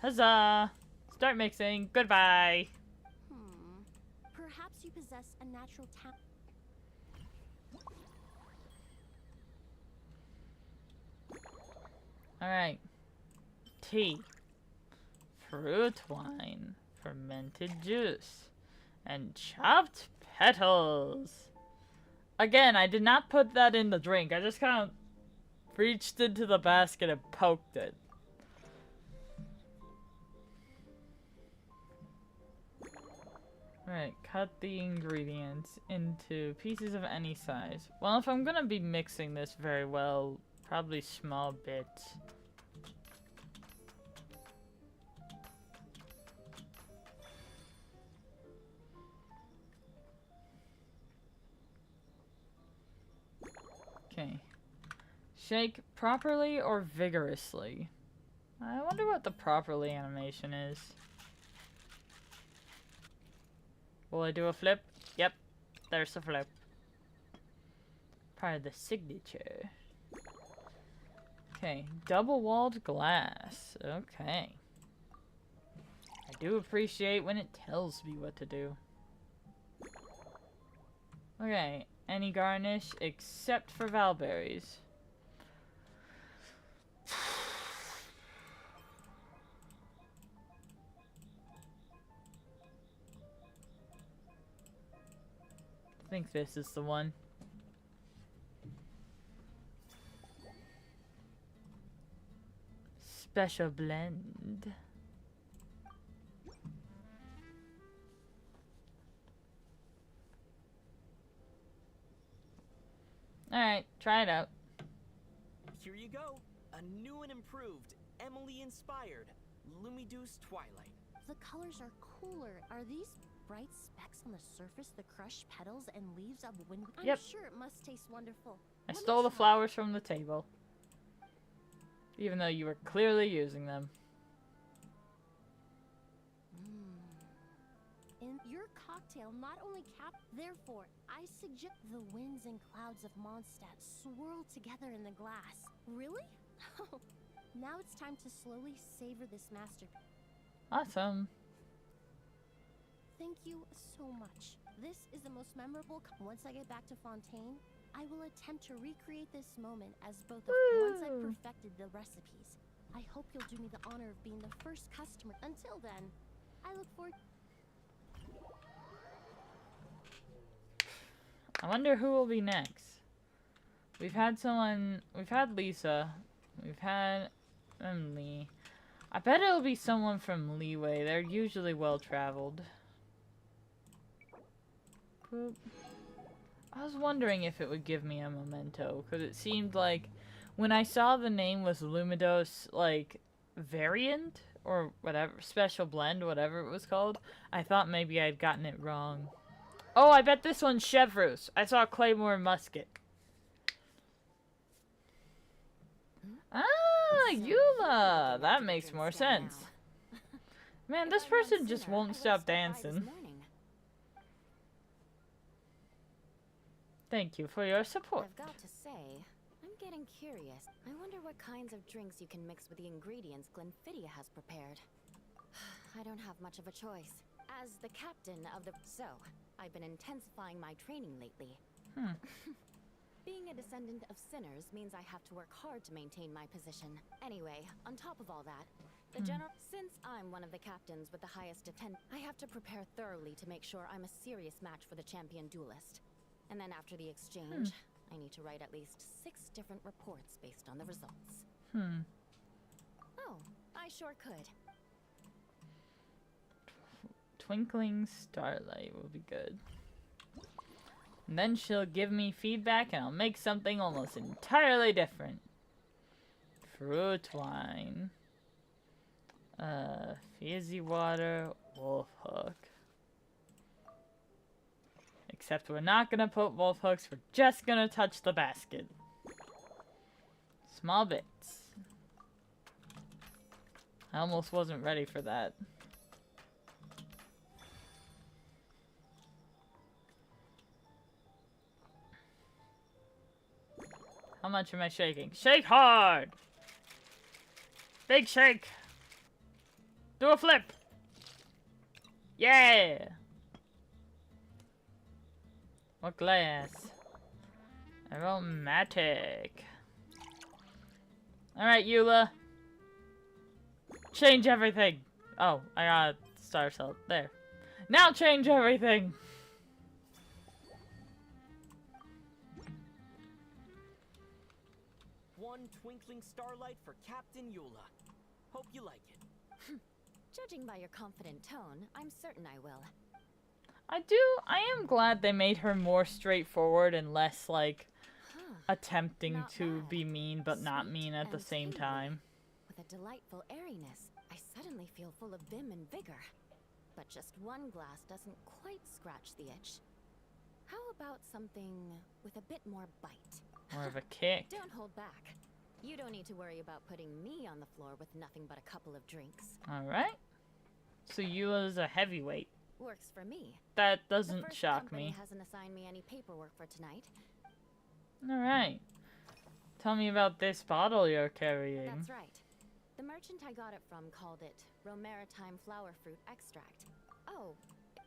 Huzzah! Start mixing. Goodbye. Perhaps you possess a natural talent. Alright. Tea. Fruit wine. Fermented juice. And chopped petals. Again, I did not put that in the drink. I just kind of reached into the basket and poked it. Alright, cut the ingredients into pieces of any size. Well, if I'm gonna be mixing this very well, probably small bits. Okay. Shake properly or vigorously? I wonder what the properly animation is. Will I do a flip? Yep, there's a flip. Part of the signature. Okay, double-walled glass. Okay. I do appreciate when it tells me what to do. Okay, any garnish except for valberries. I think this is the one. Special blend. Alright, try it out. Here you go. A new and improved, Emily-inspired Lumiduce Twilight. The colors are cooler. Are these bright specks on the surface the crushed petals and leaves of wind? Yep. I'm sure it must taste wonderful. I Let me stole the try. flowers from the table. Even though you were clearly using them. In your cocktail not only therefore, I suggest the winds and clouds of Mondstadt swirl together in the glass. Really? Now it's time to slowly savor this masterpiece. Awesome. Thank you so much. This is the most memorable. Once I get back to Fontaine, I will attempt to recreate this moment as both of once I've perfected the recipes. I hope you'll do me the honor of being the first customer. Until then, I look forward. I wonder who will be next. We've had someone. We've had Lisa. We've had Emily. I bet it'll be someone from Leeway. They're usually well traveled. Boop. I was wondering if it would give me a memento, because it seemed like when I saw the name was Lumidos, like variant or whatever, special blend, whatever it was called, I thought maybe I'd gotten it wrong. Oh, I bet this one's Chevrus. I saw Claymore Musket. Ah, Eula! That makes more sense. Man, this person just won't stop dancing. Thank you for your support. I've got to say, I'm getting curious. I wonder what kinds of drinks you can mix with the ingredients Glenfiddich has prepared. I don't have much of a choice. As the captain of the... So, I've been intensifying my training lately. Being a descendant of sinners means I have to work hard to maintain my position. Anyway, on top of all that, the general... Since I'm one of the captains with the highest attendance, I have to prepare thoroughly to make sure I'm a serious match for the champion duelist. And then after the exchange, I need to write at least 6 different reports based on the results. Oh, I sure could. Twinkling Starlight will be good. And then she'll give me feedback and I'll make something almost entirely different. Fruit wine. Fizzy water, wolf hook. Except we're not gonna put wolf hooks, we're just gonna touch the basket. Small bits. I almost wasn't ready for that. How much am I shaking? Shake hard! Big shake! Do a flip! Yeah! What glass? Aromatic. Alright, Eula. Change everything! Oh, I got star cell. There. Now change everything! One twinkling starlight for Captain Eula. Hope you like it. Judging by your confident tone, I'm certain I will. I am glad they made her more straightforward and less, like, attempting Not to bad. be mean but not Sweet mean at the and same tingly. time. With a delightful airiness, I suddenly feel full of vim and vigor. But just one glass doesn't quite scratch the itch. How about something with a bit more bite? More of a kick. Don't hold back. You don't need to worry about putting me on the floor with nothing but a couple of drinks. Alright. So Eula's a heavyweight. Works for me. That The doesn't first shock company me. hasn't assigned me any paperwork for tonight. Alright. Tell me about this bottle you're carrying. That's right. The merchant I got it from called it Romaritime Flower Fruit Extract. Oh,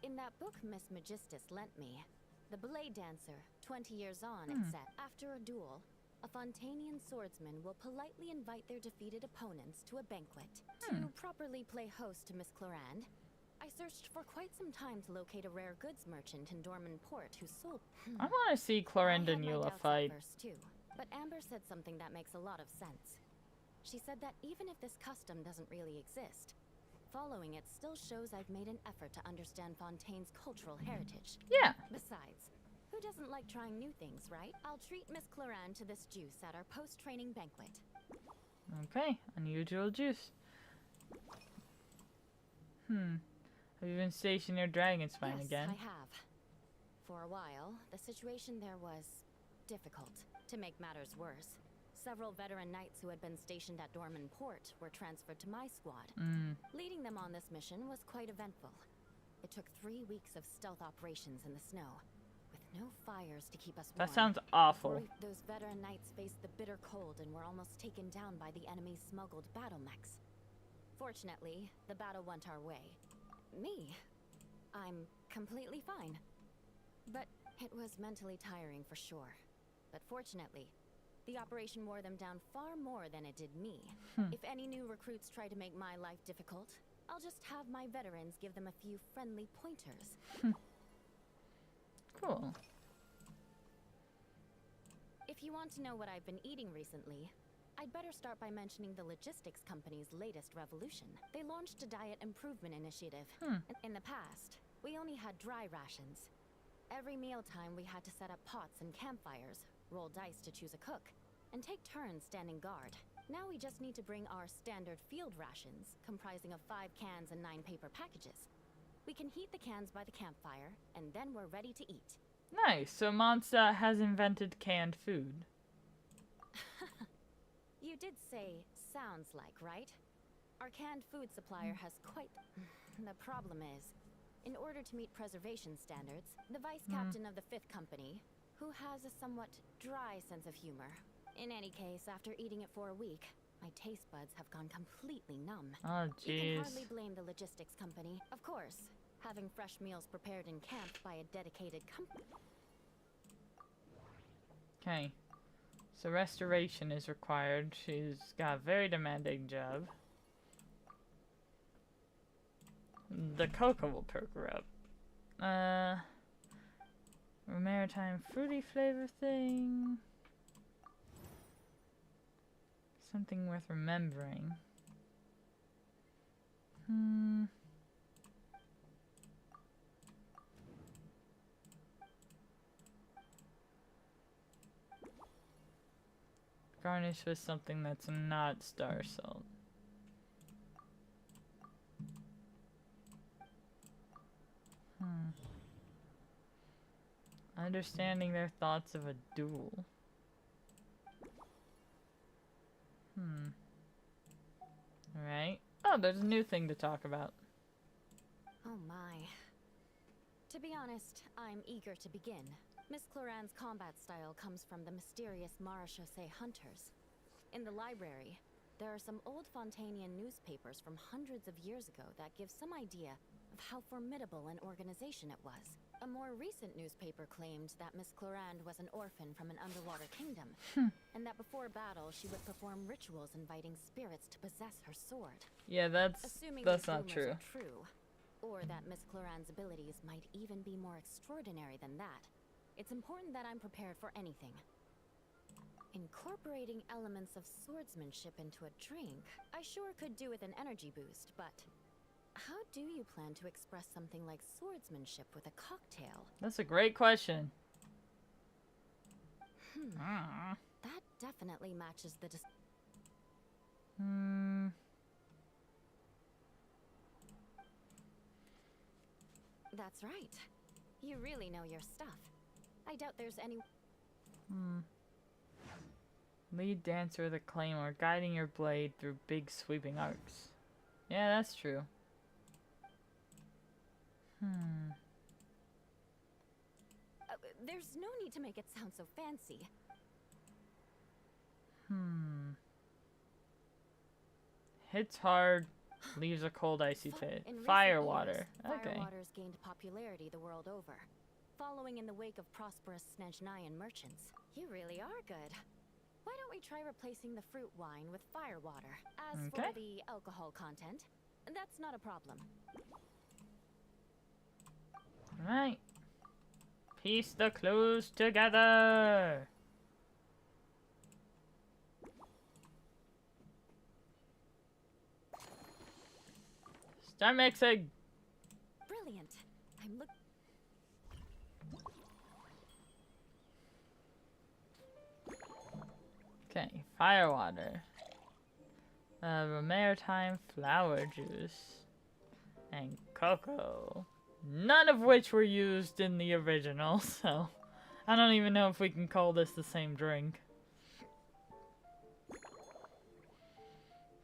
in that book Miss Magistus lent me, the Blade Dancer, 20 years on, it said, after a duel, a Fontanian swordsman will politely invite their defeated opponents to a banquet. To properly play host to Miss Clorinde, I searched for quite some time to locate a rare goods merchant in Dorman Port who sold... I want to see Clorinde I and had my Eula doubts at fight. first too, but Amber said something that makes a lot of sense. She said that even if this custom doesn't really exist, following it still shows I've made an effort to understand Fontaine's cultural heritage. Yeah. Besides, who doesn't like trying new things, right? I'll treat Miss Clorinde to this juice at our post-training banquet. Okay, unusual juice. Have you been stationed near Dragonspine Yes, again? I have. For a while, the situation there was difficult. To make matters worse, several veteran knights who had been stationed at Dorman Port were transferred to my squad. Leading them on this mission was quite eventful. It took 3 weeks of stealth operations in the snow, with no fires to keep us warm. That sounds awful. Those veteran knights faced the bitter cold and were almost taken down by the enemy's smuggled battle mechs. Fortunately, the battle went our way. Me? I'm completely fine. But it was mentally tiring for sure. But fortunately, the operation wore them down far more than it did me. If any new recruits try to make my life difficult, I'll just have my veterans give them a few friendly pointers. Cool. If you want to know what I've been eating recently, I'd better start by mentioning the logistics company's latest revolution. They launched a diet improvement initiative. In the past, we only had dry rations. Every mealtime we had to set up pots and campfires, roll dice to choose a cook, and take turns standing guard. Now we just need to bring our standard field rations, comprising of 5 cans and 9 paper packages. We can heat the cans by the campfire, and then we're ready to eat. Nice. So Mondstadt has invented canned food. You did say sounds like, right? Our canned food supplier has quite... The problem is, in order to meet preservation standards, the vice captain of the 5th Company, who has a somewhat dry sense of humor. In any case, after eating it for a week, my taste buds have gone completely numb. Oh, You jeez. can hardly blame the logistics company. Of course, having fresh meals prepared in camp by a dedicated company. Okay. So restoration is required. She's got a very demanding job. The cocoa will perk her up. Maritime fruity flavor thing. Something worth remembering. Garnish with something that's not star salt. Understanding their thoughts of a duel. Alright. Oh, there's a new thing to talk about. Oh my. To be honest, I'm eager to begin. Miss Cloran's combat style comes from the mysterious Marechaussee hunters. In the library, there are some old Fontanian newspapers from hundreds of years ago that give some idea of how formidable an organization it was. A more recent newspaper claimed that Miss Clorand was an orphan from an underwater kingdom, and that before battle she would perform rituals inviting spirits to possess her sword. Yeah, that's not these true. rumors are true, or that Miss Clorand's abilities might even be more extraordinary than that. It's important that I'm prepared for anything. Incorporating elements of swordsmanship into a drink, I sure could do with an energy boost, but how do you plan to express something like swordsmanship with a cocktail? That's a great question. That definitely matches the That's right. You really know your stuff. I doubt there's any... Lead dancer with a claymore, guiding your blade through big sweeping arcs. Yeah, that's true. There's no need to make it sound so fancy. Hits hard, leaves a cold icy taste. In Fire recent water. years, Okay. Fire water's gained popularity the world over, following in the wake of prosperous Snezhnayan merchants. You really are good. Why don't we try replacing the fruit wine with fire water? As for the alcohol content, that's not a problem. Alright. Piece the clues together. Start mixing. Brilliant. I'm look. Okay, fire water. Maritime flower juice. And cocoa. None of which were used in the original, so I don't even know if we can call this the same drink.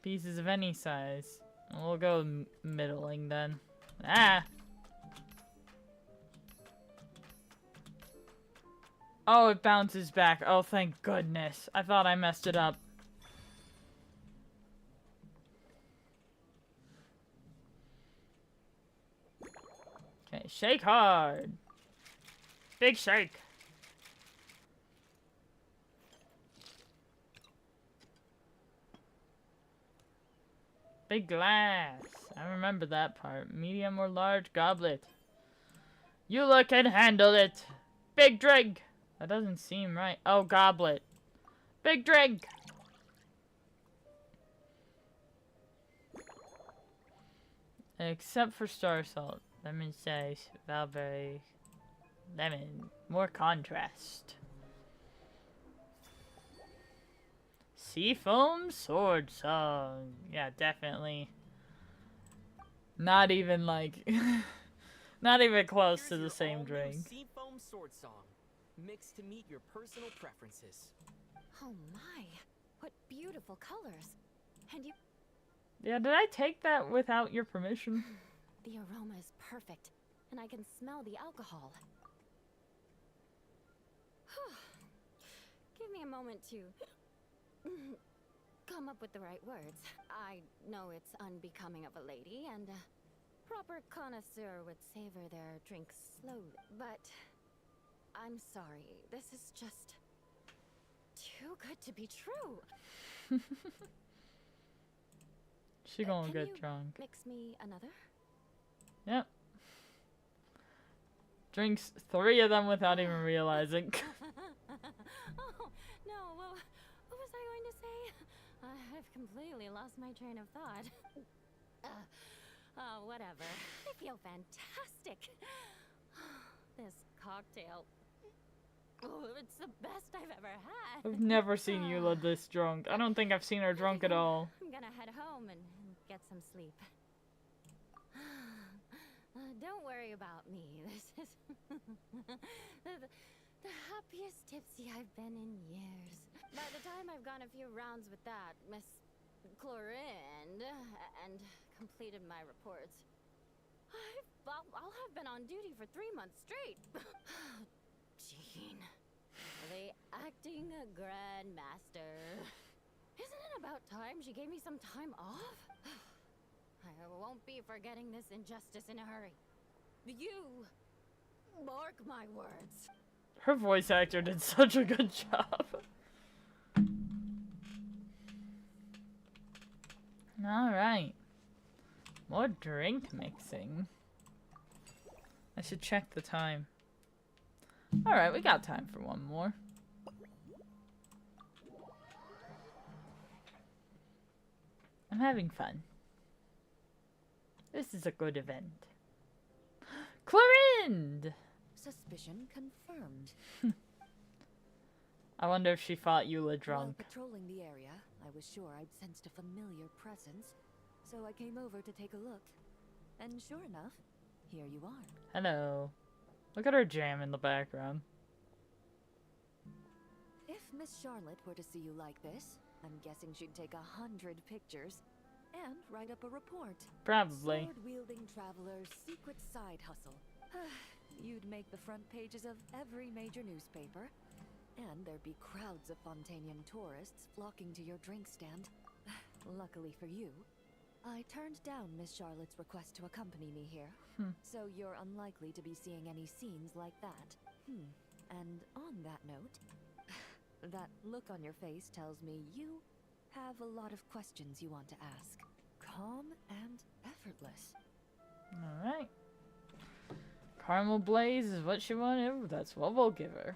Pieces of any size. We'll go middling then. Ah! Oh, it bounces back. Oh, thank goodness. I thought I messed it up. Okay, shake hard. Big shake. Big glass. I remember that part. Medium or large goblet. You can handle it. Big drink. That doesn't seem right. Oh, goblet. Big drink. Except for star salt. Lemon size. Valberry. Lemon. More contrast. Seafoam sword song. Yeah, definitely. Not even like... not even close to the same drink. Seafoam sword song. Mixed to meet your personal preferences. Oh my. What beautiful colors. And you... Yeah, did I take that without your permission? The aroma is perfect, and I can smell the alcohol. Give me a moment to come up with the right words. I know it's unbecoming of a lady, and a proper connoisseur would savor their drinks slowly, but I'm sorry. This is just too good to be true. She gonna get drunk. Mix me another? Yep. Drinks 3 of them without even realizing. Oh, no, what was I going to say? I've completely lost my train of thought. Oh, whatever. I feel fantastic. This cocktail. Oh, it's the best I've ever had. I've never seen Eula this drunk. I don't think I've seen her drunk at all. I'm gonna head home and get some sleep. Don't worry about me. This is the happiest tipsy I've been in years. By the time I've gone a few rounds with that Miss Clorand and completed my reports, I'll have been on duty for 3 months straight. Gene. The acting grandmaster. Isn't it about time she gave me some time off? I won't be forgetting this injustice in a hurry. You mark my words. Her voice actor did such a good job. Alright. More drink mixing. I should check the time. Alright, we got time for one more. I'm having fun. This is a good event. Clorind! Suspicion confirmed. I wonder if she thought Eula While drunk. patrolling the area, I was sure I'd sensed a familiar presence, so I came over to take a look. And sure enough, here you are. Hello. Look at her jam in the background. If Miss Charlotte were to see you like this, I'm guessing she'd take 100 pictures and write up a report. Probably. Sword-wielding traveler's secret side hustle. You'd make the front pages of every major newspaper, and there'd be crowds of Fontainian tourists flocking to your drink stand. Luckily for you, I turned down Miss Charlotte's request to accompany me here, so you're unlikely to be seeing any scenes like that. And on that note, that look on your face tells me you have a lot of questions you want to ask. Calm and effortless. Alright. Caramel Blaze is what she wanted. That's what we'll give her.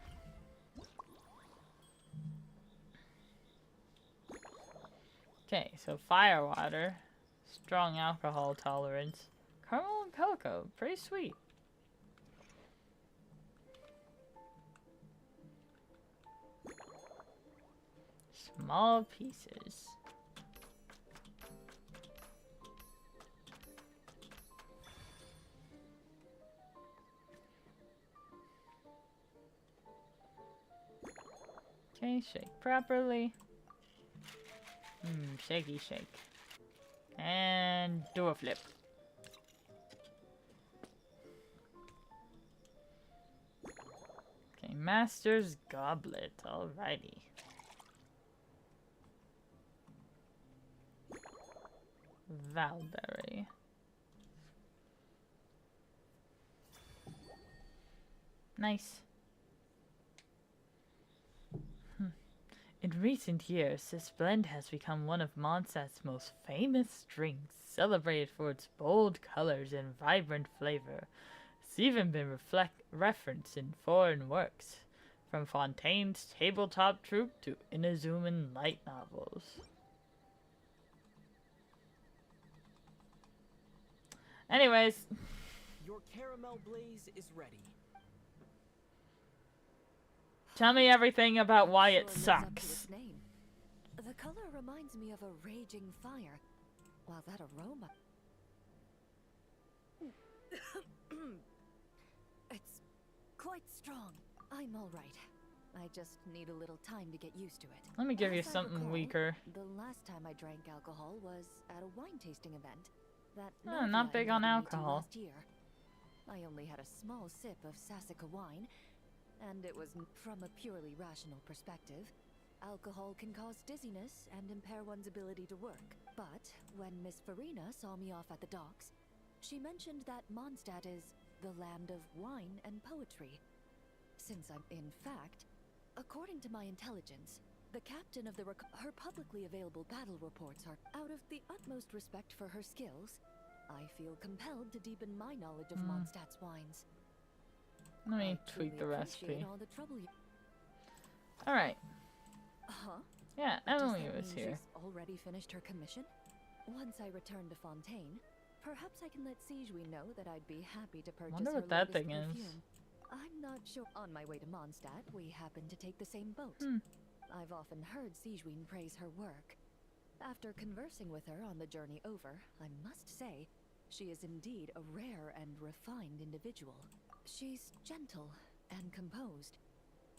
Okay, so firewater. Strong alcohol tolerance. Caramel and cocoa. Pretty sweet. Small pieces. Okay, shake properly. Shaky shake. And do a flip. Okay, Master's Goblet. Alrighty. Valberry. Nice. In recent years, this blend has become one of Mondstadt's most famous drinks, celebrated for its bold colors and vibrant flavor. It's even been referenced in foreign works, from Fontaine's tabletop troupe to Inazuman light novels. Anyways. Your caramel blaze is ready. Tell me everything about why it Sure lives up to sucks. its name. The color reminds me of a raging fire, while that aroma... It's quite strong. I'm all right. I just need a little time to get used to it. Let me give you As I something recall, weaker. The last time I drank alcohol was at a wine tasting event that Oh, not Novia big on invited me to alcohol. last year. I only had a small sip of Sassica wine, and it was from a purely rational perspective. Alcohol can cause dizziness and impair one's ability to work. But when Miss Farina saw me off at the docks, she mentioned that Mondstadt is the land of wine and poetry. Since I'm, in fact, according to my intelligence, the captain of her publicly available battle reports are out of the utmost respect for her skills. I feel compelled to deepen my knowledge of Mondstadt's wines. Let me I tweak the truly recipe. appreciate all the trouble you... Alright. Huh? Yeah, Does Emily that was mean here. she's already finished her commission? Once I return to Fontaine, perhaps I can let Sigewin know that I'd be happy to purchase Wonder her what that latest thing is. perfume. I'm not sure. On my way to Mondstadt, we happen to take the same boat. I've often heard Sigewin praise her work. After conversing with her on the journey over, I must say, she is indeed a rare and refined individual. She's gentle and composed,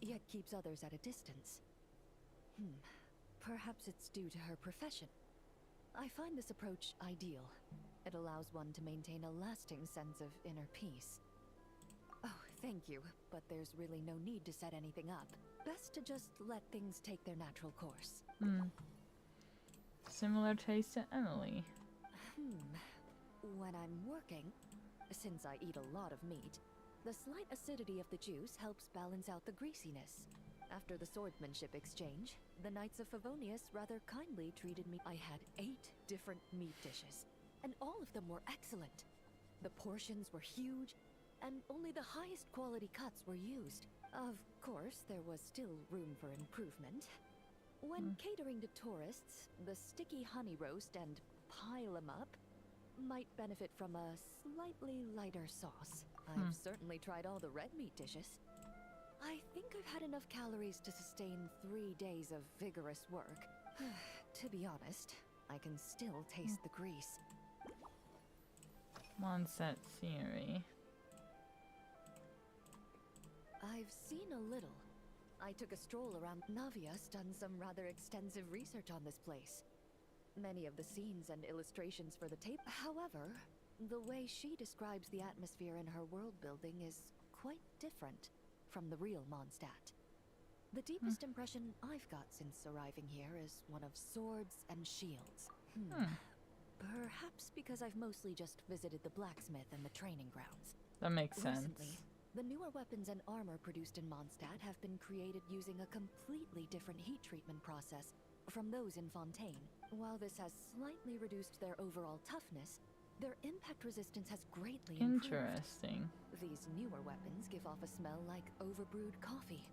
yet keeps others at a distance. Perhaps it's due to her profession. I find this approach ideal. It allows one to maintain a lasting sense of inner peace. Oh, Thank you, but there's really no need to set anything up. Best to just let things take their natural course. Similar taste to Emily. When I'm working, since I eat a lot of meat, the slight acidity of the juice helps balance out the greasiness. After the swordsmanship exchange, the Knights of Favonius rather kindly treated me. I had 8 different meat dishes, and all of them were excellent. The portions were huge, and only the highest quality cuts were used. Of course, there was still room for improvement. When catering to tourists, the sticky honey roast and pile 'em up might benefit from a slightly lighter sauce. I've certainly tried all the red meat dishes. I think I've had enough calories to sustain 3 days of vigorous work. To be honest, I can still taste the grease. Mondstadt scenery. I've seen a little. I took a stroll around. Navia's done some rather extensive research on this place. Many of the scenes and illustrations for the tape. However, the way she describes the atmosphere in her world building is quite different from the real Mondstadt. The deepest impression I've got since arriving here is one of swords and shields. Perhaps because I've mostly just visited the blacksmith and the training grounds. That makes sense. Recently, the newer weapons and armor produced in Mondstadt have been created using a completely different heat treatment process from those in Fontaine. While this has slightly reduced their overall toughness, their impact resistance has greatly improved. Interesting. These newer weapons give off a smell like overbrewed coffee.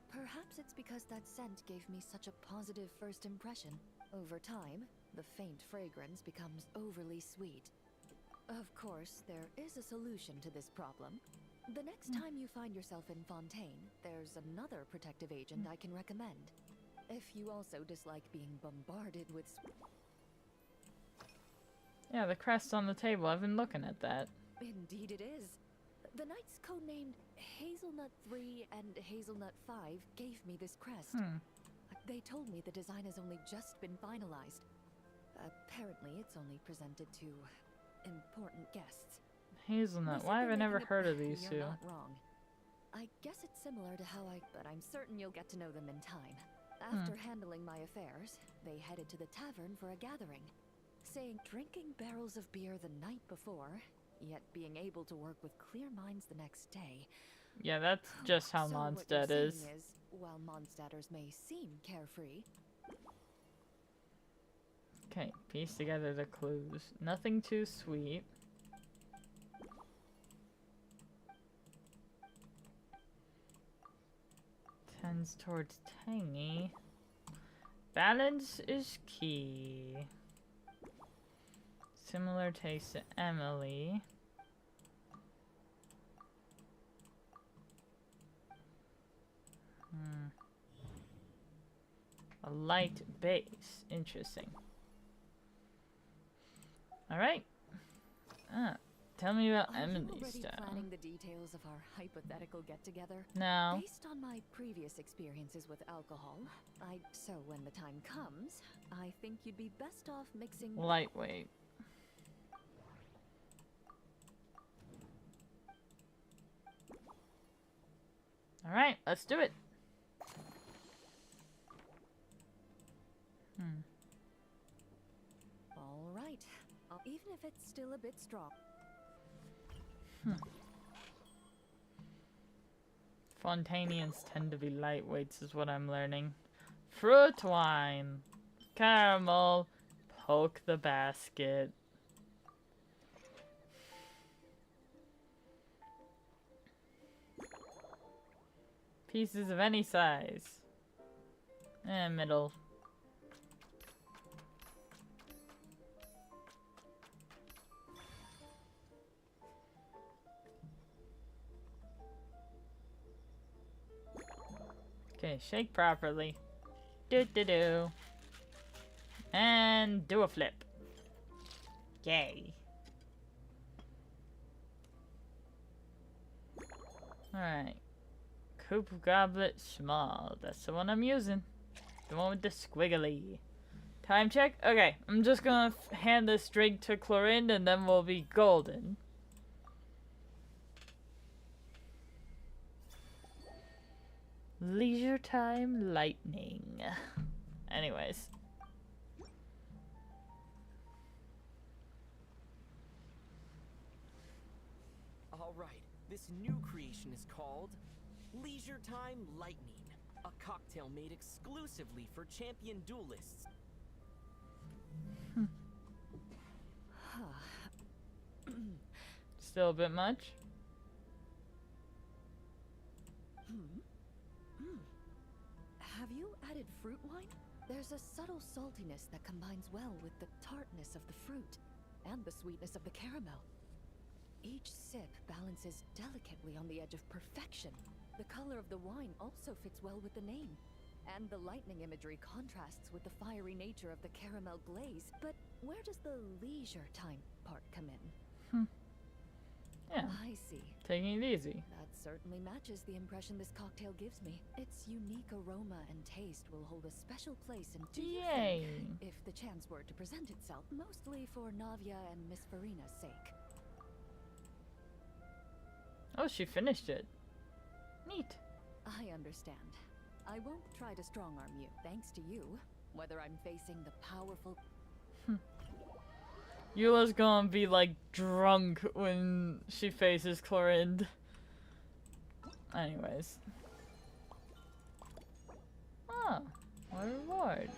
Perhaps it's because that scent gave me such a positive first impression. Over time, the faint fragrance becomes overly sweet. Of course, there is a solution to this problem. The next time you find yourself in Fontaine, there's another protective agent I can recommend. If you also dislike being bombarded with... Yeah, the crest on the table. I've been looking at that. Indeed it is. The knights codenamed Hazelnut 3 and Hazelnut 5 gave me this crest. They told me the design has only just been finalized. Apparently, it's only presented to important guests. Hazelnut. Why have I never heard of these two? You're not wrong. I guess it's similar to how but I'm certain you'll get to know them in time. After handling my affairs, they headed to the tavern for a gathering, saying drinking barrels of beer the night before, yet being able to work with clear minds the next day. Yeah, that's just how So Mondstadt what you're is. saying is, while Mondstadters may seem carefree, Okay, piece together the clues. Nothing too sweet. Tends towards tangy. Balance is key. Similar taste to Emily. A light base. Interesting. Alright. Tell me about are you Emily's already style. planning the details of our hypothetical get-together? No. Based on my previous experiences with alcohol, so when the time comes, I think you'd be best off mixing... Lightweight. Alright, let's do it. All right. Even if it's still a bit strong. Fontainians tend to be lightweights is what I'm learning. Fruit wine. Caramel. Poke the basket. Pieces of any size. Middle. Okay, shake properly. Do. And do a flip. Yay. Alright. Coupe goblet small. That's the one I'm using. The one with the squiggly. Time check? Okay, I'm just gonna hand this drink to Chlorinde and then we'll be golden. Leisure time lightning. Anyways. Alright, this new creation is called Leisure Time Lightning, a cocktail made exclusively for champion duelists. Still a bit much? Have you added fruit wine? There's a subtle saltiness that combines well with the tartness of the fruit and the sweetness of the caramel. Each sip balances delicately on the edge of perfection. The color of the wine also fits well with the name, and the lightning imagery contrasts with the fiery nature of the caramel glaze. But where does the leisure time part come in? Yeah. I see. Taking it easy. That certainly matches the impression this cocktail gives me. Its unique aroma and taste will hold a special place in Yay. if the chance were to present itself, mostly for Navia and Miss Farina's sake. Oh, she finished it. Neat. I understand. I won't try to strong-arm you, thanks to you, whether I'm facing the powerful... Eula's gonna be like drunk when she faces Chlorinde. Anyways. Ah, more rewards.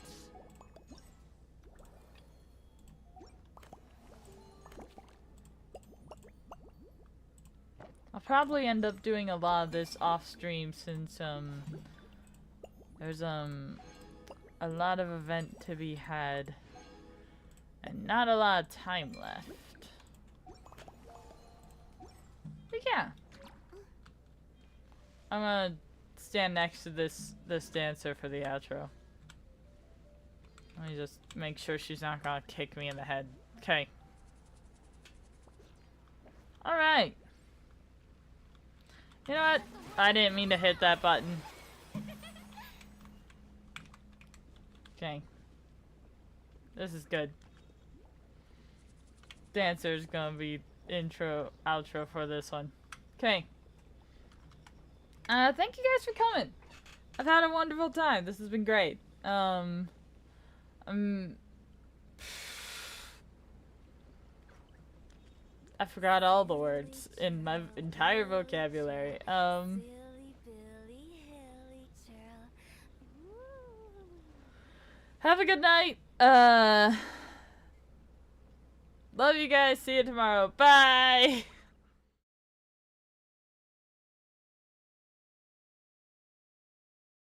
I'll probably end up doing a lot of this off stream since there's a lot of event to be had. And not a lot of time left. But yeah. I'm gonna stand next to this dancer for the outro. Let me just make sure she's not gonna kick me in the head. Okay. Alright. You know what? I didn't mean to hit that button. Okay. This is good. Dancer's gonna be intro, outro for this one. Okay. Thank you guys for coming. I've had a wonderful time. This has been great. I forgot all the words in my entire vocabulary. Have a good night. Love you guys. See you tomorrow. Bye.